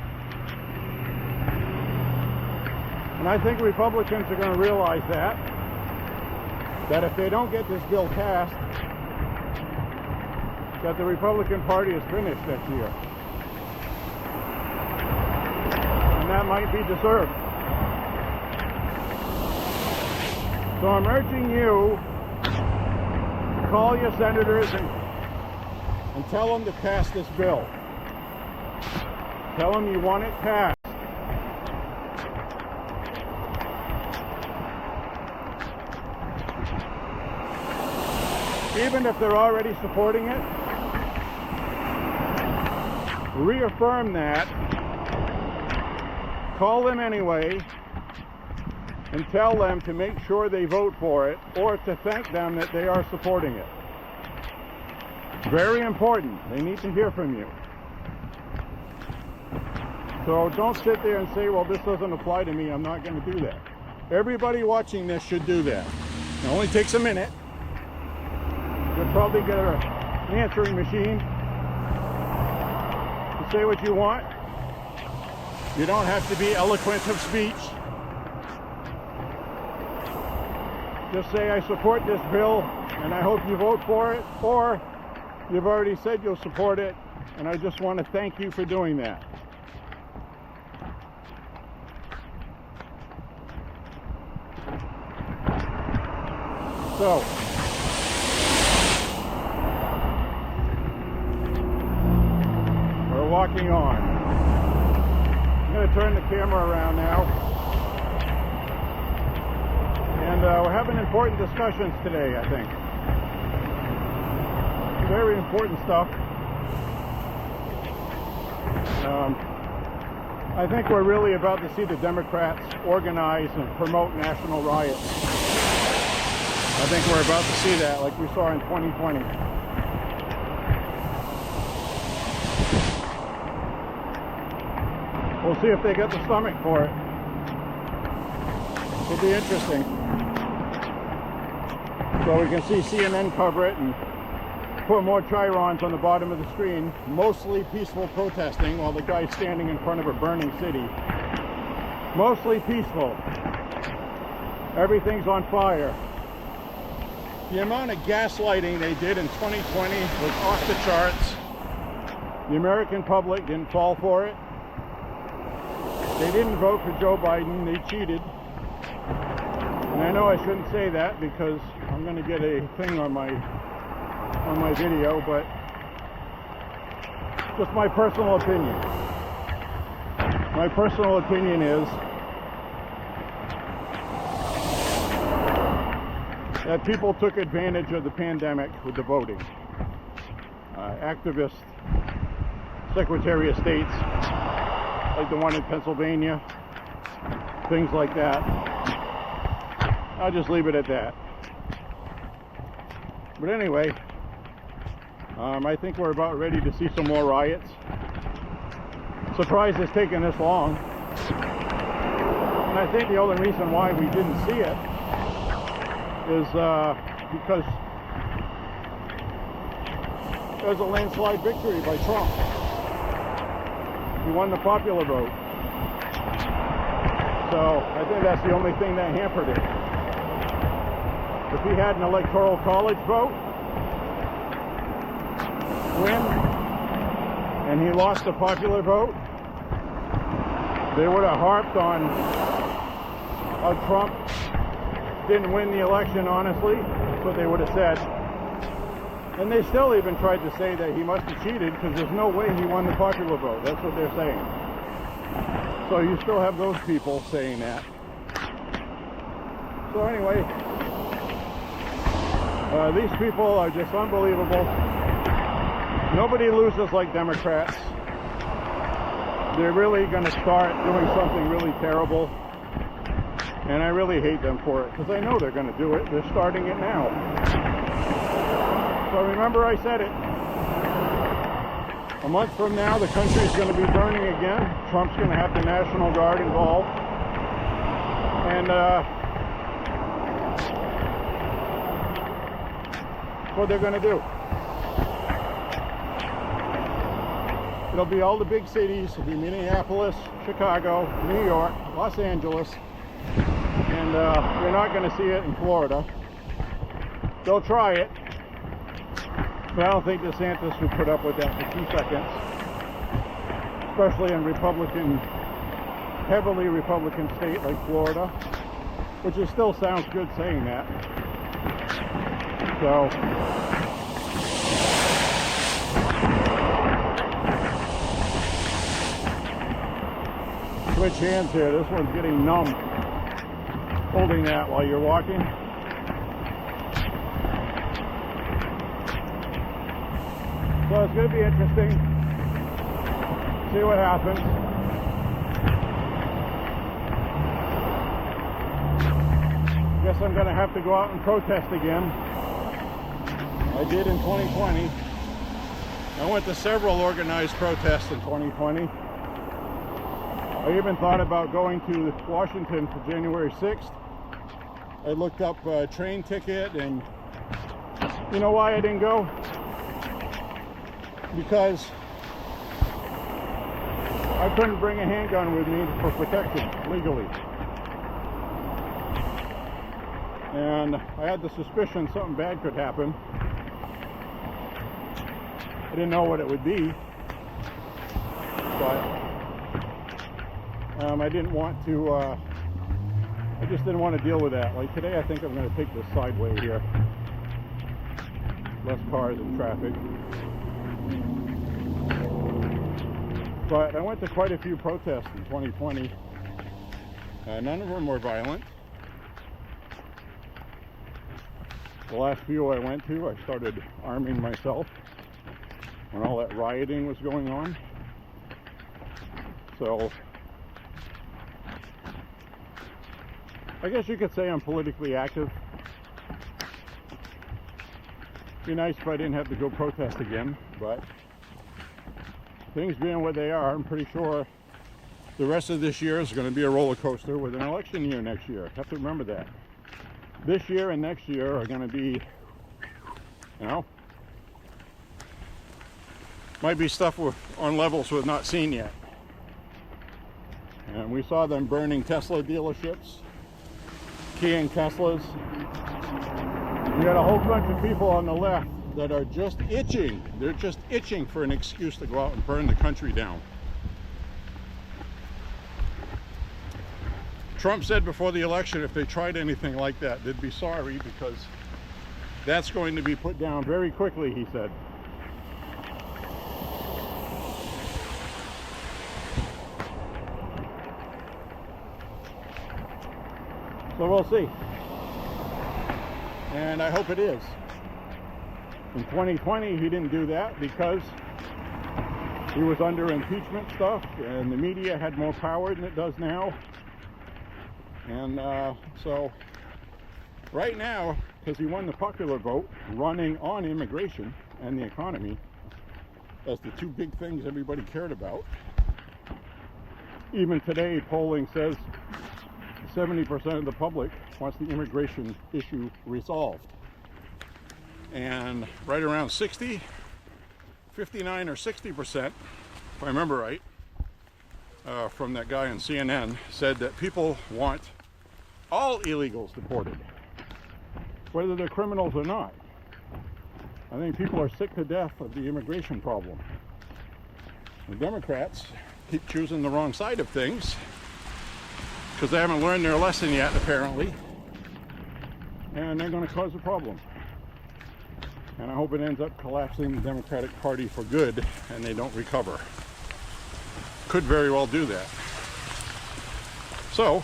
And I think Republicans are going to realize that if they don't get this bill passed, that the Republican Party is finished next year. And that might be deserved. So I'm urging you to call your senators and tell them to pass this bill. Tell them you want it passed. Even if they're already supporting it, reaffirm that. Call them anyway and tell them to make sure they vote for it, or to thank them that they are supporting it. Very important. They need to hear from you. So don't sit there and say, well, this doesn't apply to me, I'm not going to do that. Everybody watching this should do that. It only takes a minute. You'll probably get an answering machine to say what you want. You don't have to be eloquent of speech. Just say, I support this bill, and I hope you vote for it, or you've already said you'll support it, and I just want to thank you for doing that. So, we're walking on. I'm going to turn the camera around now. And we're having important discussions today, I think. Very important stuff. I think we're really about to see the Democrats organize and promote national riots. I think we're about to see that, like we saw in 2020. We'll see if they get the stomach for it. It'll be interesting. So we can see CNN cover it and put more chyrons on the bottom of the screen. Mostly peaceful protesting while the guy's standing in front of a burning city. Mostly peaceful. Everything's on fire. The amount of gaslighting they did in 2020 was off the charts. The American public didn't fall for it. They didn't vote for Joe Biden. They cheated. And I know I shouldn't say that because I'm going to get a thing on my video, but just my personal opinion. My personal opinion is that people took advantage of the pandemic with the voting. Activist Secretary of States, like the one in Pennsylvania, things like that. I'll just leave it at that. But anyway, I think we're about ready to see some more riots. Surprised it's taken this long. And I think the only reason why we didn't see it is because it was a landslide victory by Trump. He won the popular vote. So I think that's the only thing that hampered it. If he had an electoral college vote win and he lost the popular vote, they would have harped on how Trump didn't win the election honestly. That's what they would have said. And they still even tried to say that he must have cheated because there's no way he won the popular vote. That's what they're saying. So you still have those people saying that. So anyway, these people are just unbelievable. Nobody loses like Democrats. They're really going to start doing something really terrible. And I really hate them for it because I know they're going to do it. They're starting it now. So remember I said it. A month from now, the country's going to be burning again. Trump's going to have the National Guard involved. And what they're going to do. It'll be all the big cities. It'll be Minneapolis, Chicago, New York, Los Angeles. And you're not going to see it in Florida. They'll try it. But I don't think DeSantis would put up with that for 2 seconds. Especially in heavily Republican state like Florida. Which it still sounds good saying that. So switch hands here. This one's getting numb. Holding that while you're walking. So it's going to be interesting. See what happens. Guess I'm going to have to go out and protest again. I did in 2020. I went to several organized protests in 2020. I even thought about going to Washington for January 6th. I looked up a train ticket, and you know why I didn't go? Because I couldn't bring a handgun with me for protection legally. And I had the suspicion something bad could happen. I didn't know what it would be, but I didn't want to, I just didn't want to deal with that. Like today, I think I'm going to take this sideway here. Less cars and traffic. But I went to quite a few protests in 2020. None of them were violent. The last few I went to, I started arming myself when all that rioting was going on. So I guess you could say I'm politically active. Be nice if I didn't have to go protest again, but things being what they are, I'm pretty sure the rest of this year is going to be a roller coaster with an election year next year. Have to remember that. This year and next year are going to be, you know, might be stuff we're on levels we've not seen yet. And we saw them burning Tesla dealerships, keying Teslas. You got a whole bunch of people on the left that are just itching. They're just itching for an excuse to go out and burn the country down. Trump said before the election if they tried anything like that, they'd be sorry because that's going to be put down very quickly, he said. So we'll see. And I hope it is. In 2020, he didn't do that because he was under impeachment stuff and the media had more power than it does now. And so right now, because he won the popular vote running on immigration, and the economy as the two big things everybody cared about. Even today, polling says 70% of the public wants the immigration issue resolved. And right around 59 or 60%, if I remember right, from that guy on CNN, said that people want all illegals deported, whether they're criminals or not. I think people are sick to death of the immigration problem. The Democrats keep choosing the wrong side of things because they haven't learned their lesson yet, apparently, and they're going to cause a problem. And I hope it ends up collapsing the Democratic Party for good and they don't recover. Could very well do that. So,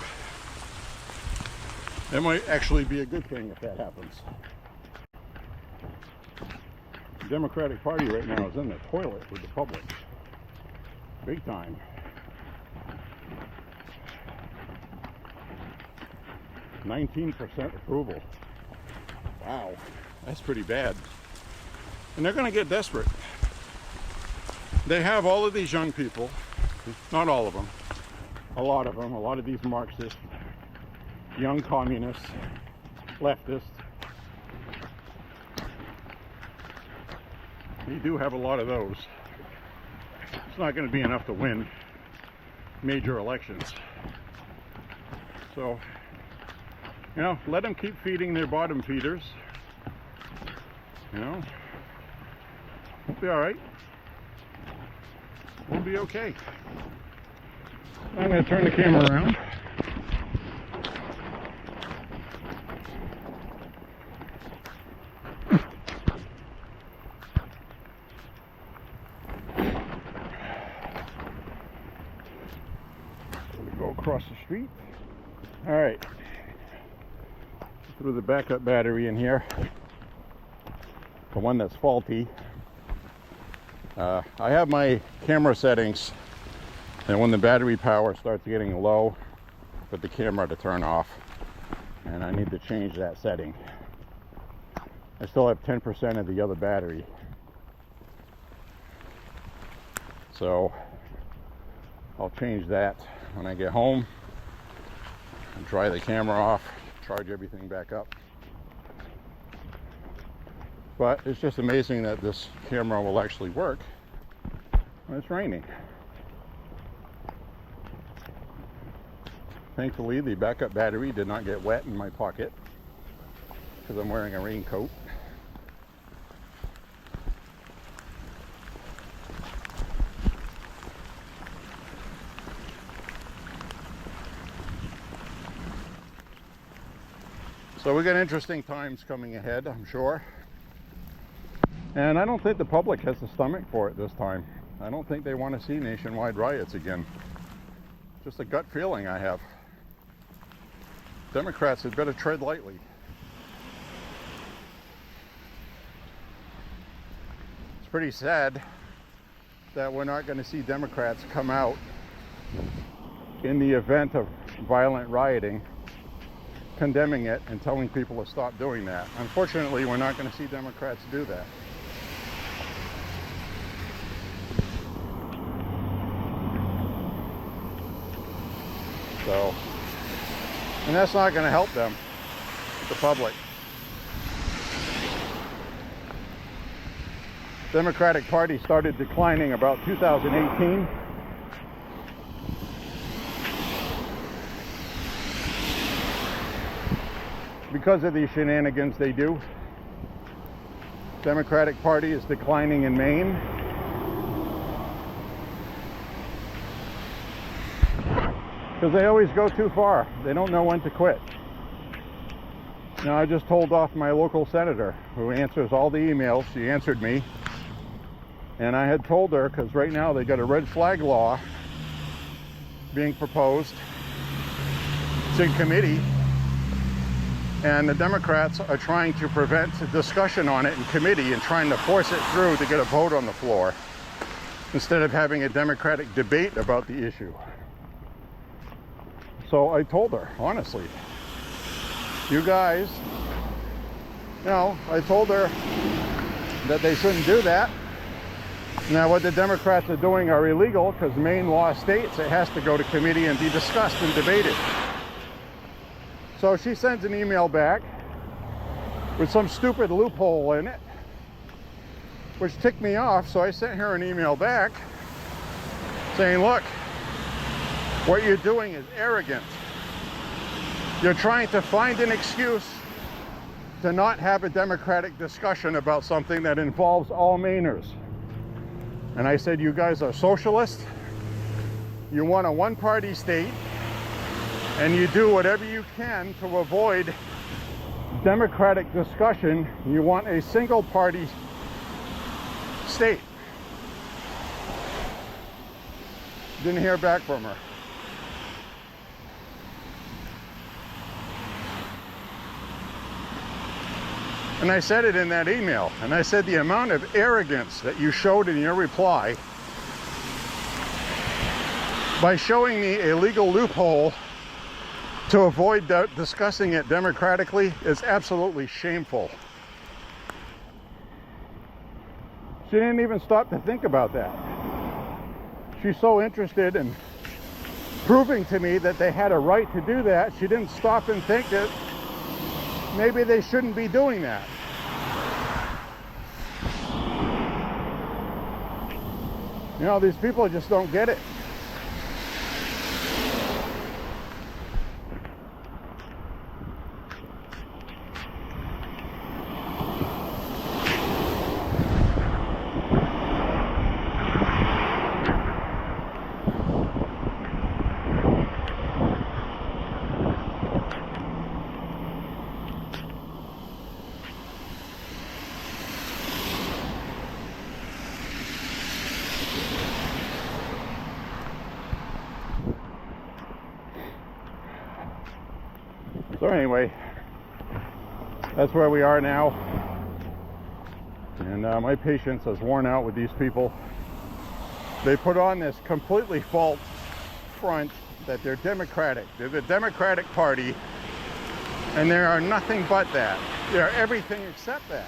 it might actually be a good thing if that happens. The Democratic Party right now is in the toilet with the public. Big time. %19 approval. Wow, that's pretty bad. And they're going to get desperate. They have all of these young people, not all of them, a lot of these Marxists, young communists, leftists. You do have a lot of those. It's not going to be enough to win major elections. So, you know, let them keep feeding their bottom feeders. You know, we'll be all right. We'll be okay. I'm going to turn the camera around. Go across the street. All right. Threw the backup battery in here. The one that's faulty. I have my camera settings, and when the battery power starts getting low, for the camera to turn off, and I need to change that setting. I still have 10% of the other battery, so I'll change that when I get home and dry the camera off, charge everything back up. But it's just amazing that this camera will actually work when it's raining. Thankfully, the backup battery did not get wet in my pocket because I'm wearing a raincoat. So we got interesting times coming ahead, I'm sure. And I don't think the public has the stomach for it this time. I don't think they want to see nationwide riots again. Just a gut feeling I have. Democrats had better tread lightly. It's pretty sad that we're not going to see Democrats come out in the event of violent rioting, condemning it and telling people to stop doing that. Unfortunately, we're not going to see Democrats do that. So, and that's not going to help them, the public. Democratic Party started declining about 2018. Because of these shenanigans they do. Democratic Party is declining in Maine. Because they always go too far. They don't know when to quit. Now, I just told off my local senator who answers all the emails. She answered me. And I had told her, because right now they got a red flag law being proposed. It's in committee. And the Democrats are trying to prevent discussion on it in committee and trying to force it through to get a vote on the floor, instead of having a democratic debate about the issue. So I told her, honestly, you guys, you know, I told her, that they shouldn't do that. Now, what the Democrats are doing are illegal because Maine law states it has to go to committee and be discussed and debated. So she sends an email back with some stupid loophole in it, which ticked me off. So I sent her an email back saying, look, what you're doing is arrogant. You're trying to find an excuse to not have a democratic discussion about something that involves all Mainers. And I said, you guys are socialists, you want a one-party state, and you do whatever you can to avoid democratic discussion. You want a single-party state. Didn't hear back from her. And I said it in that email, and I said the amount of arrogance that you showed in your reply by showing me a legal loophole to avoid discussing it democratically is absolutely shameful. She didn't even stop to think about that. She's so interested in proving to me that they had a right to do that, she didn't stop and think that maybe they shouldn't be doing that. You know, these people just don't get it. So anyway, that's where we are now, and my patience is worn out with these people. They put on this completely false front that they're Democratic. They're the Democratic Party, and they are nothing but that. They are everything except that.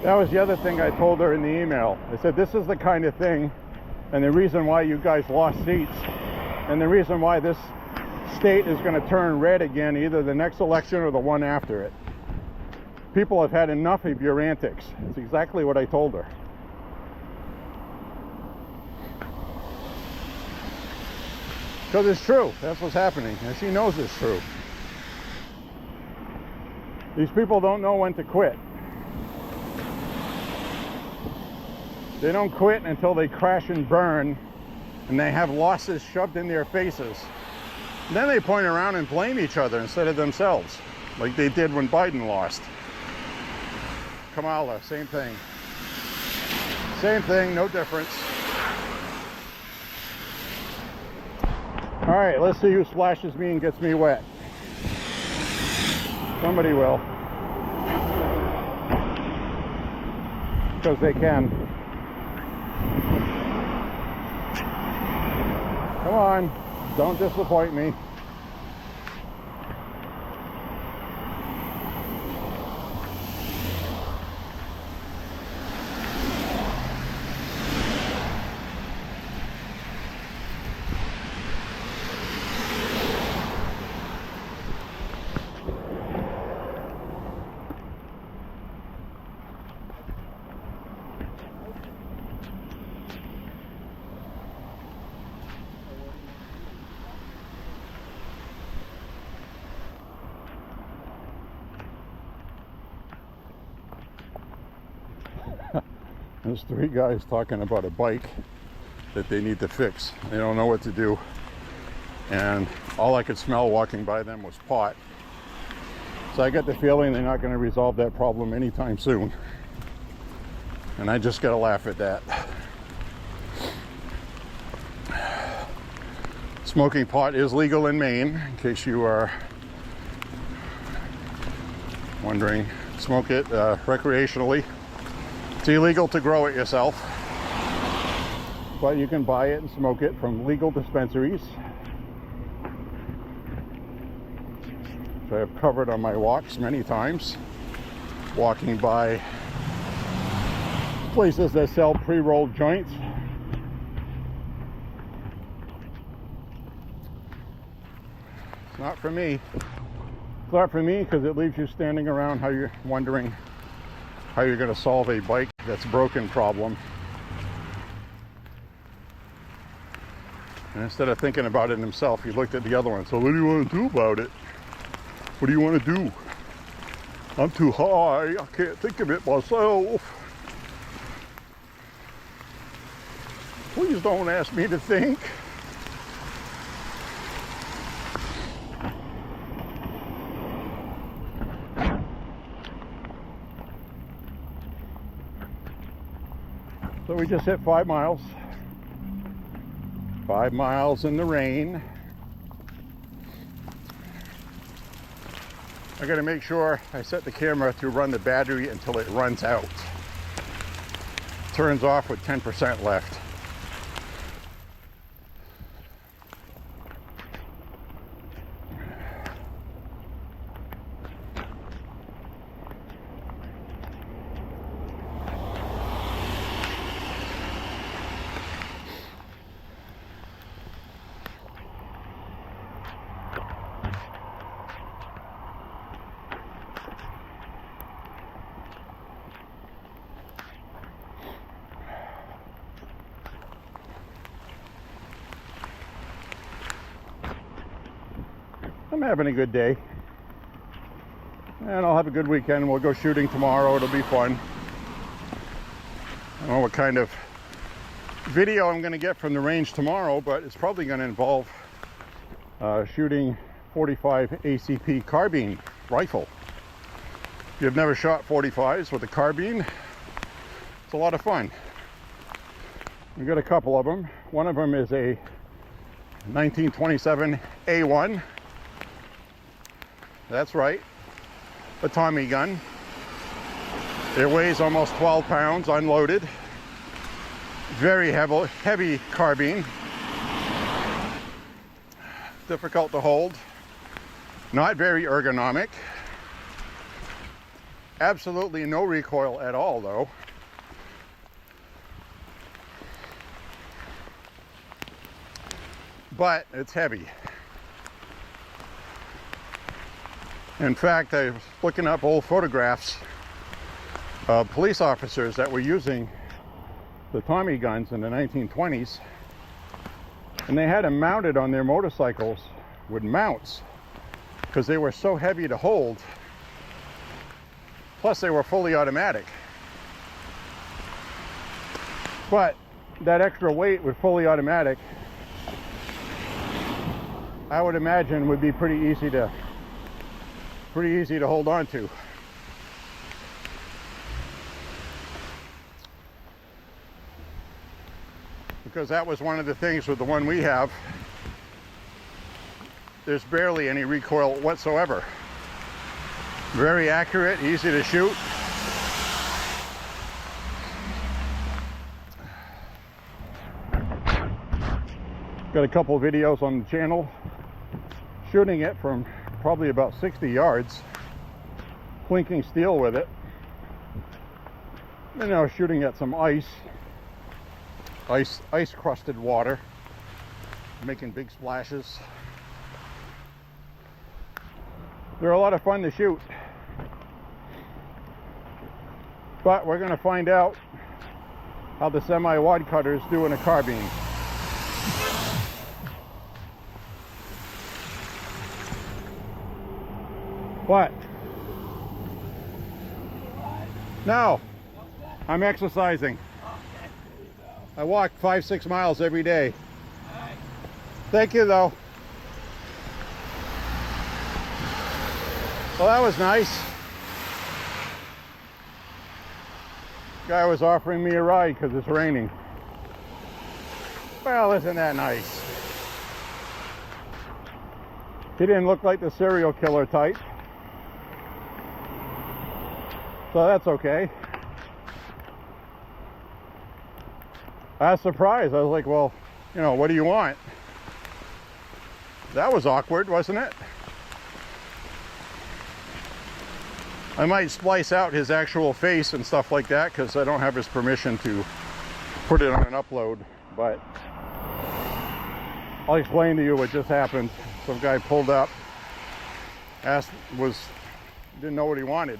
That was the other thing I told her in the email. I said, this is the kind of thing, and the reason why you guys lost seats, and the reason why this state is going to turn red again, either the next election or the one after it. People have had enough of your antics. That's exactly what I told her. Because it's true. That's what's happening, and she knows it's true. These people don't know when to quit. They don't quit until they crash and burn and they have losses shoved in their faces. And then they point around and blame each other instead of themselves, like they did when Biden lost. Kamala, same thing. Same thing, no difference. All right, let's see who splashes me and gets me wet. Somebody will. Because they can. Come on, don't disappoint me. There's three guys talking about a bike that they need to fix. They don't know what to do. And all I could smell walking by them was pot. So I get the feeling they're not going to resolve that problem anytime soon. And I just got to laugh at that. Smoking pot is legal in Maine, in case you are wondering. Smoke it recreationally. It's illegal to grow it yourself, but you can buy it and smoke it from legal dispensaries. So I've covered on my walks many times, walking by places that sell pre-rolled joints. It's not for me. It's not for me because it leaves you standing around how you're wondering how you're going to solve a bike that's broken problem. And instead of thinking about it himself, he looked at the other one. So what do you want to do about it? What do you want to do? I'm too high. I can't think of it myself. Please don't ask me to think. So we just hit 5 miles. 5 miles in the rain. I gotta make sure I set the camera to run the battery until it runs out. Turns off with 10% left. I'm having a good day, and I'll have a good weekend. We'll go shooting tomorrow. It'll be fun. I don't know what kind of video I'm going to get from the range tomorrow, but it's probably going to involve shooting 45 ACP carbine rifle. If you've never shot 45s with a carbine, it's a lot of fun. We've got a couple of them. One of them is a 1927 A1. That's right, a Tommy gun. It weighs almost 12 pounds unloaded. Very heavy carbine. Difficult to hold. Not very ergonomic. Absolutely no recoil at all, though. But it's heavy. In fact, I was looking up old photographs of police officers that were using the Tommy guns in the 1920s, and they had them mounted on their motorcycles with mounts because they were so heavy to hold. Plus, they were fully automatic. But that extra weight with fully automatic, I would imagine, would be pretty easy to hold on to. Because that was one of the things with the one we have. There's barely any recoil whatsoever. Very accurate, easy to shoot. Got a couple of videos on the channel shooting it from probably about 60 yards, clinking steel with it. And now shooting at some ice crusted water, making big splashes. They're a lot of fun to shoot, but we're going to find out how the semi-wad cutters do in a carbine. What? No, I'm exercising. I walk 5-6 miles every day. All right. Thank you, though. Well, that was nice. Guy was offering me a ride because it's raining. Well, isn't that nice? He didn't look like the serial killer type, so that's okay. I was surprised. I was like, well, you know, what do you want? That was awkward, wasn't it? I might splice out his actual face and stuff like that because I don't have his permission to put it on an upload, but I'll explain to you what just happened. Some guy pulled up, didn't know what he wanted.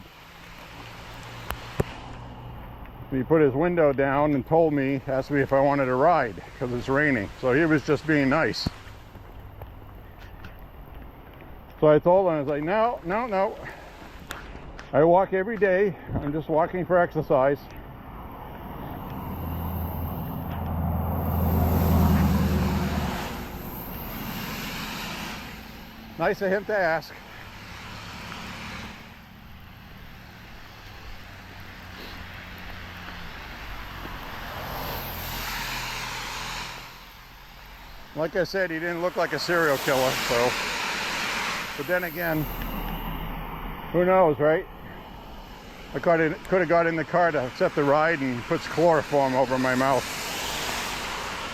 He put his window down and told me, asked me if I wanted a ride because it's raining. So he was just being nice. So I told him, I was like, no, no, no. I walk every day. I'm just walking for exercise. Nice of him to ask. Like I said, he didn't look like a serial killer, so. But then again, who knows, right? I could have got in the car to accept the ride and puts chloroform over my mouth.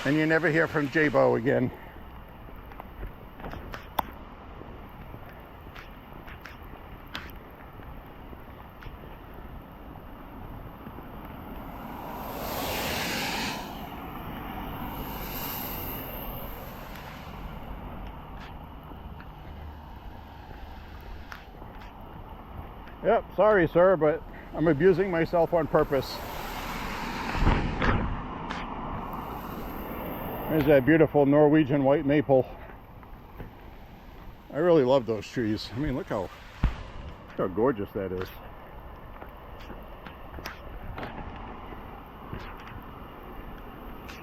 And you never hear from J.Beau again. Yep, sorry sir, but I'm abusing myself on purpose. There's that beautiful Norwegian white maple. I really love those trees. I mean, look how gorgeous that is.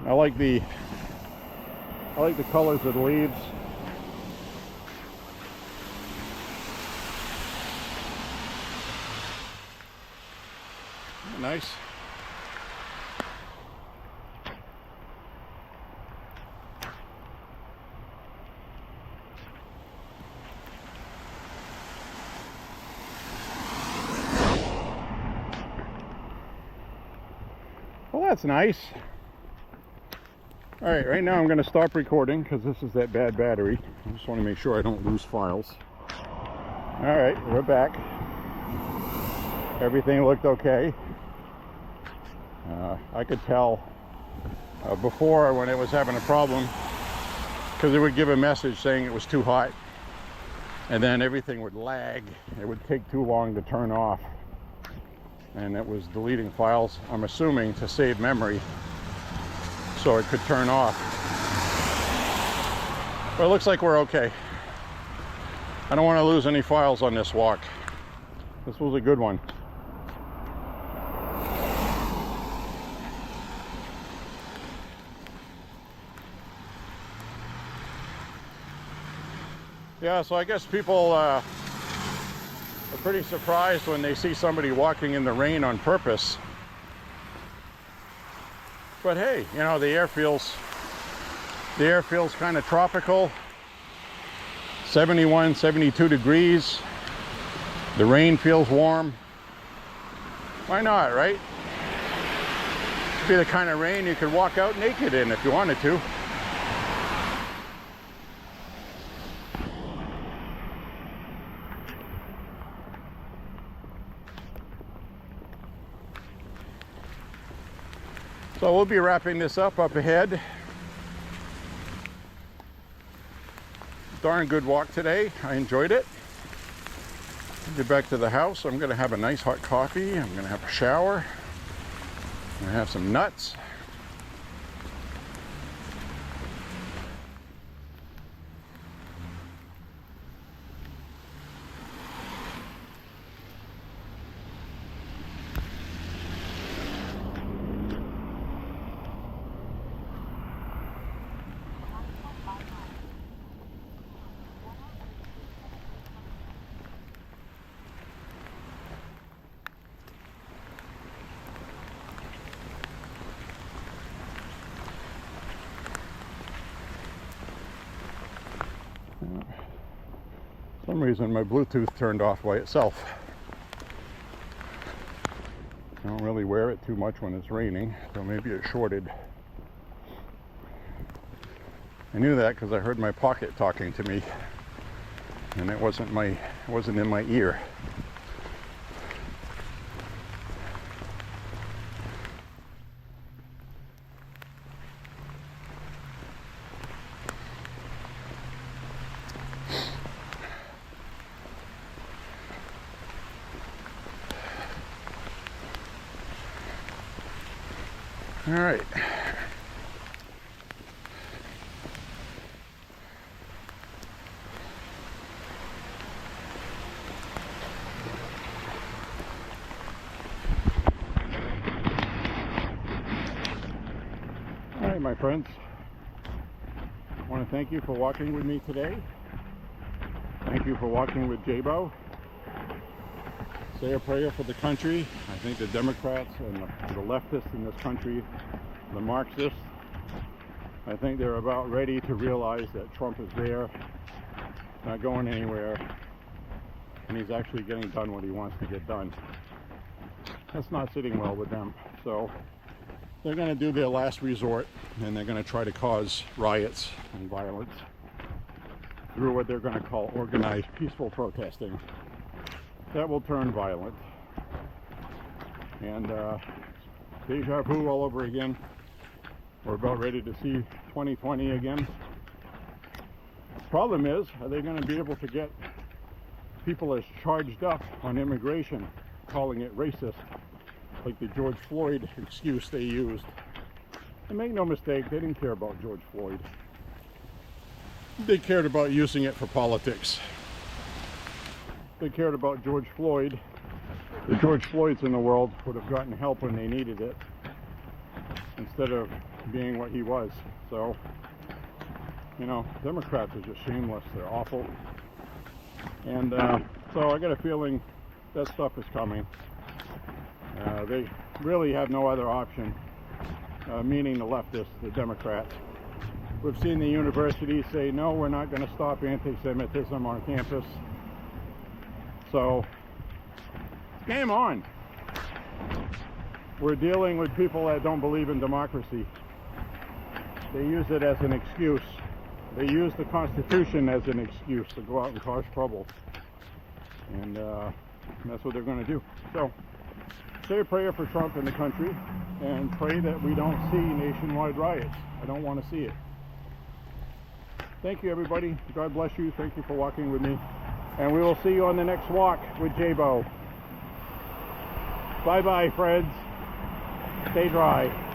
I like the colors of the leaves. Nice. Well, that's nice. All right, right now I'm going to stop recording because this is that bad battery. I just want to make sure I don't lose files. All right, we're back. Everything looked okay. I could tell before when it was having a problem because it would give a message saying it was too hot, and then everything would lag. It would take too long to turn off, and it was deleting files, I'm assuming, to save memory so it could turn off. But it looks like we're okay. I don't want to lose any files on this walk. This was a good one. Yeah, so I guess people are pretty surprised when they see somebody walking in the rain on purpose. But hey, you know, the air feels kind of tropical. 71, 72 degrees. The rain feels warm. Why not, right? It'd be the kind of rain you could walk out naked in if you wanted to. So we'll be wrapping this up ahead. Darn good walk today. I enjoyed it. Get back to the house. I'm going to have a nice hot coffee. I'm going to have a shower. I'm going to have some nuts. some reason my Bluetooth turned off by itself. I don't really wear it too much when it's raining, so maybe it shorted. I knew that because I heard my pocket talking to me, and it wasn't in my ear. All right. All right, my friends. I want to thank you for walking with me today. Thank you for walking with J.Beau. Say a prayer for the country. I think the Democrats and the leftists in this country, the Marxists, I think they're about ready to realize that Trump is there, not going anywhere, and he's actually getting done what he wants to get done. That's not sitting well with them. So they're going to do their last resort, and they're going to try to cause riots and violence through what they're going to call organized peaceful protesting. That will turn violent, and deja vu all over again. We're about ready to see 2020 again. Problem is, are they going to be able to get people as charged up on immigration, calling it racist, like the George Floyd excuse they used? And make no mistake, they didn't care about George Floyd. They cared about using it for politics. They cared about George Floyd, the George Floyds in the world would have gotten help when they needed it, instead of being what he was. So, you know, Democrats are just shameless. They're awful. And so I got a feeling that stuff is coming. They really have no other option, meaning the leftists, the Democrats. We've seen the universities say, no, we're not going to stop anti-Semitism on campus. So, game on. We're dealing with people that don't believe in democracy. They use it as an excuse. They use the Constitution as an excuse to go out and cause trouble. And that's what they're going to do. So, say a prayer for Trump and the country, and pray that we don't see nationwide riots. I don't want to see it. Thank you, everybody. God bless you. Thank you for walking with me. And we will see you on the next walk with J.Beau. Bye-bye, friends. Stay dry.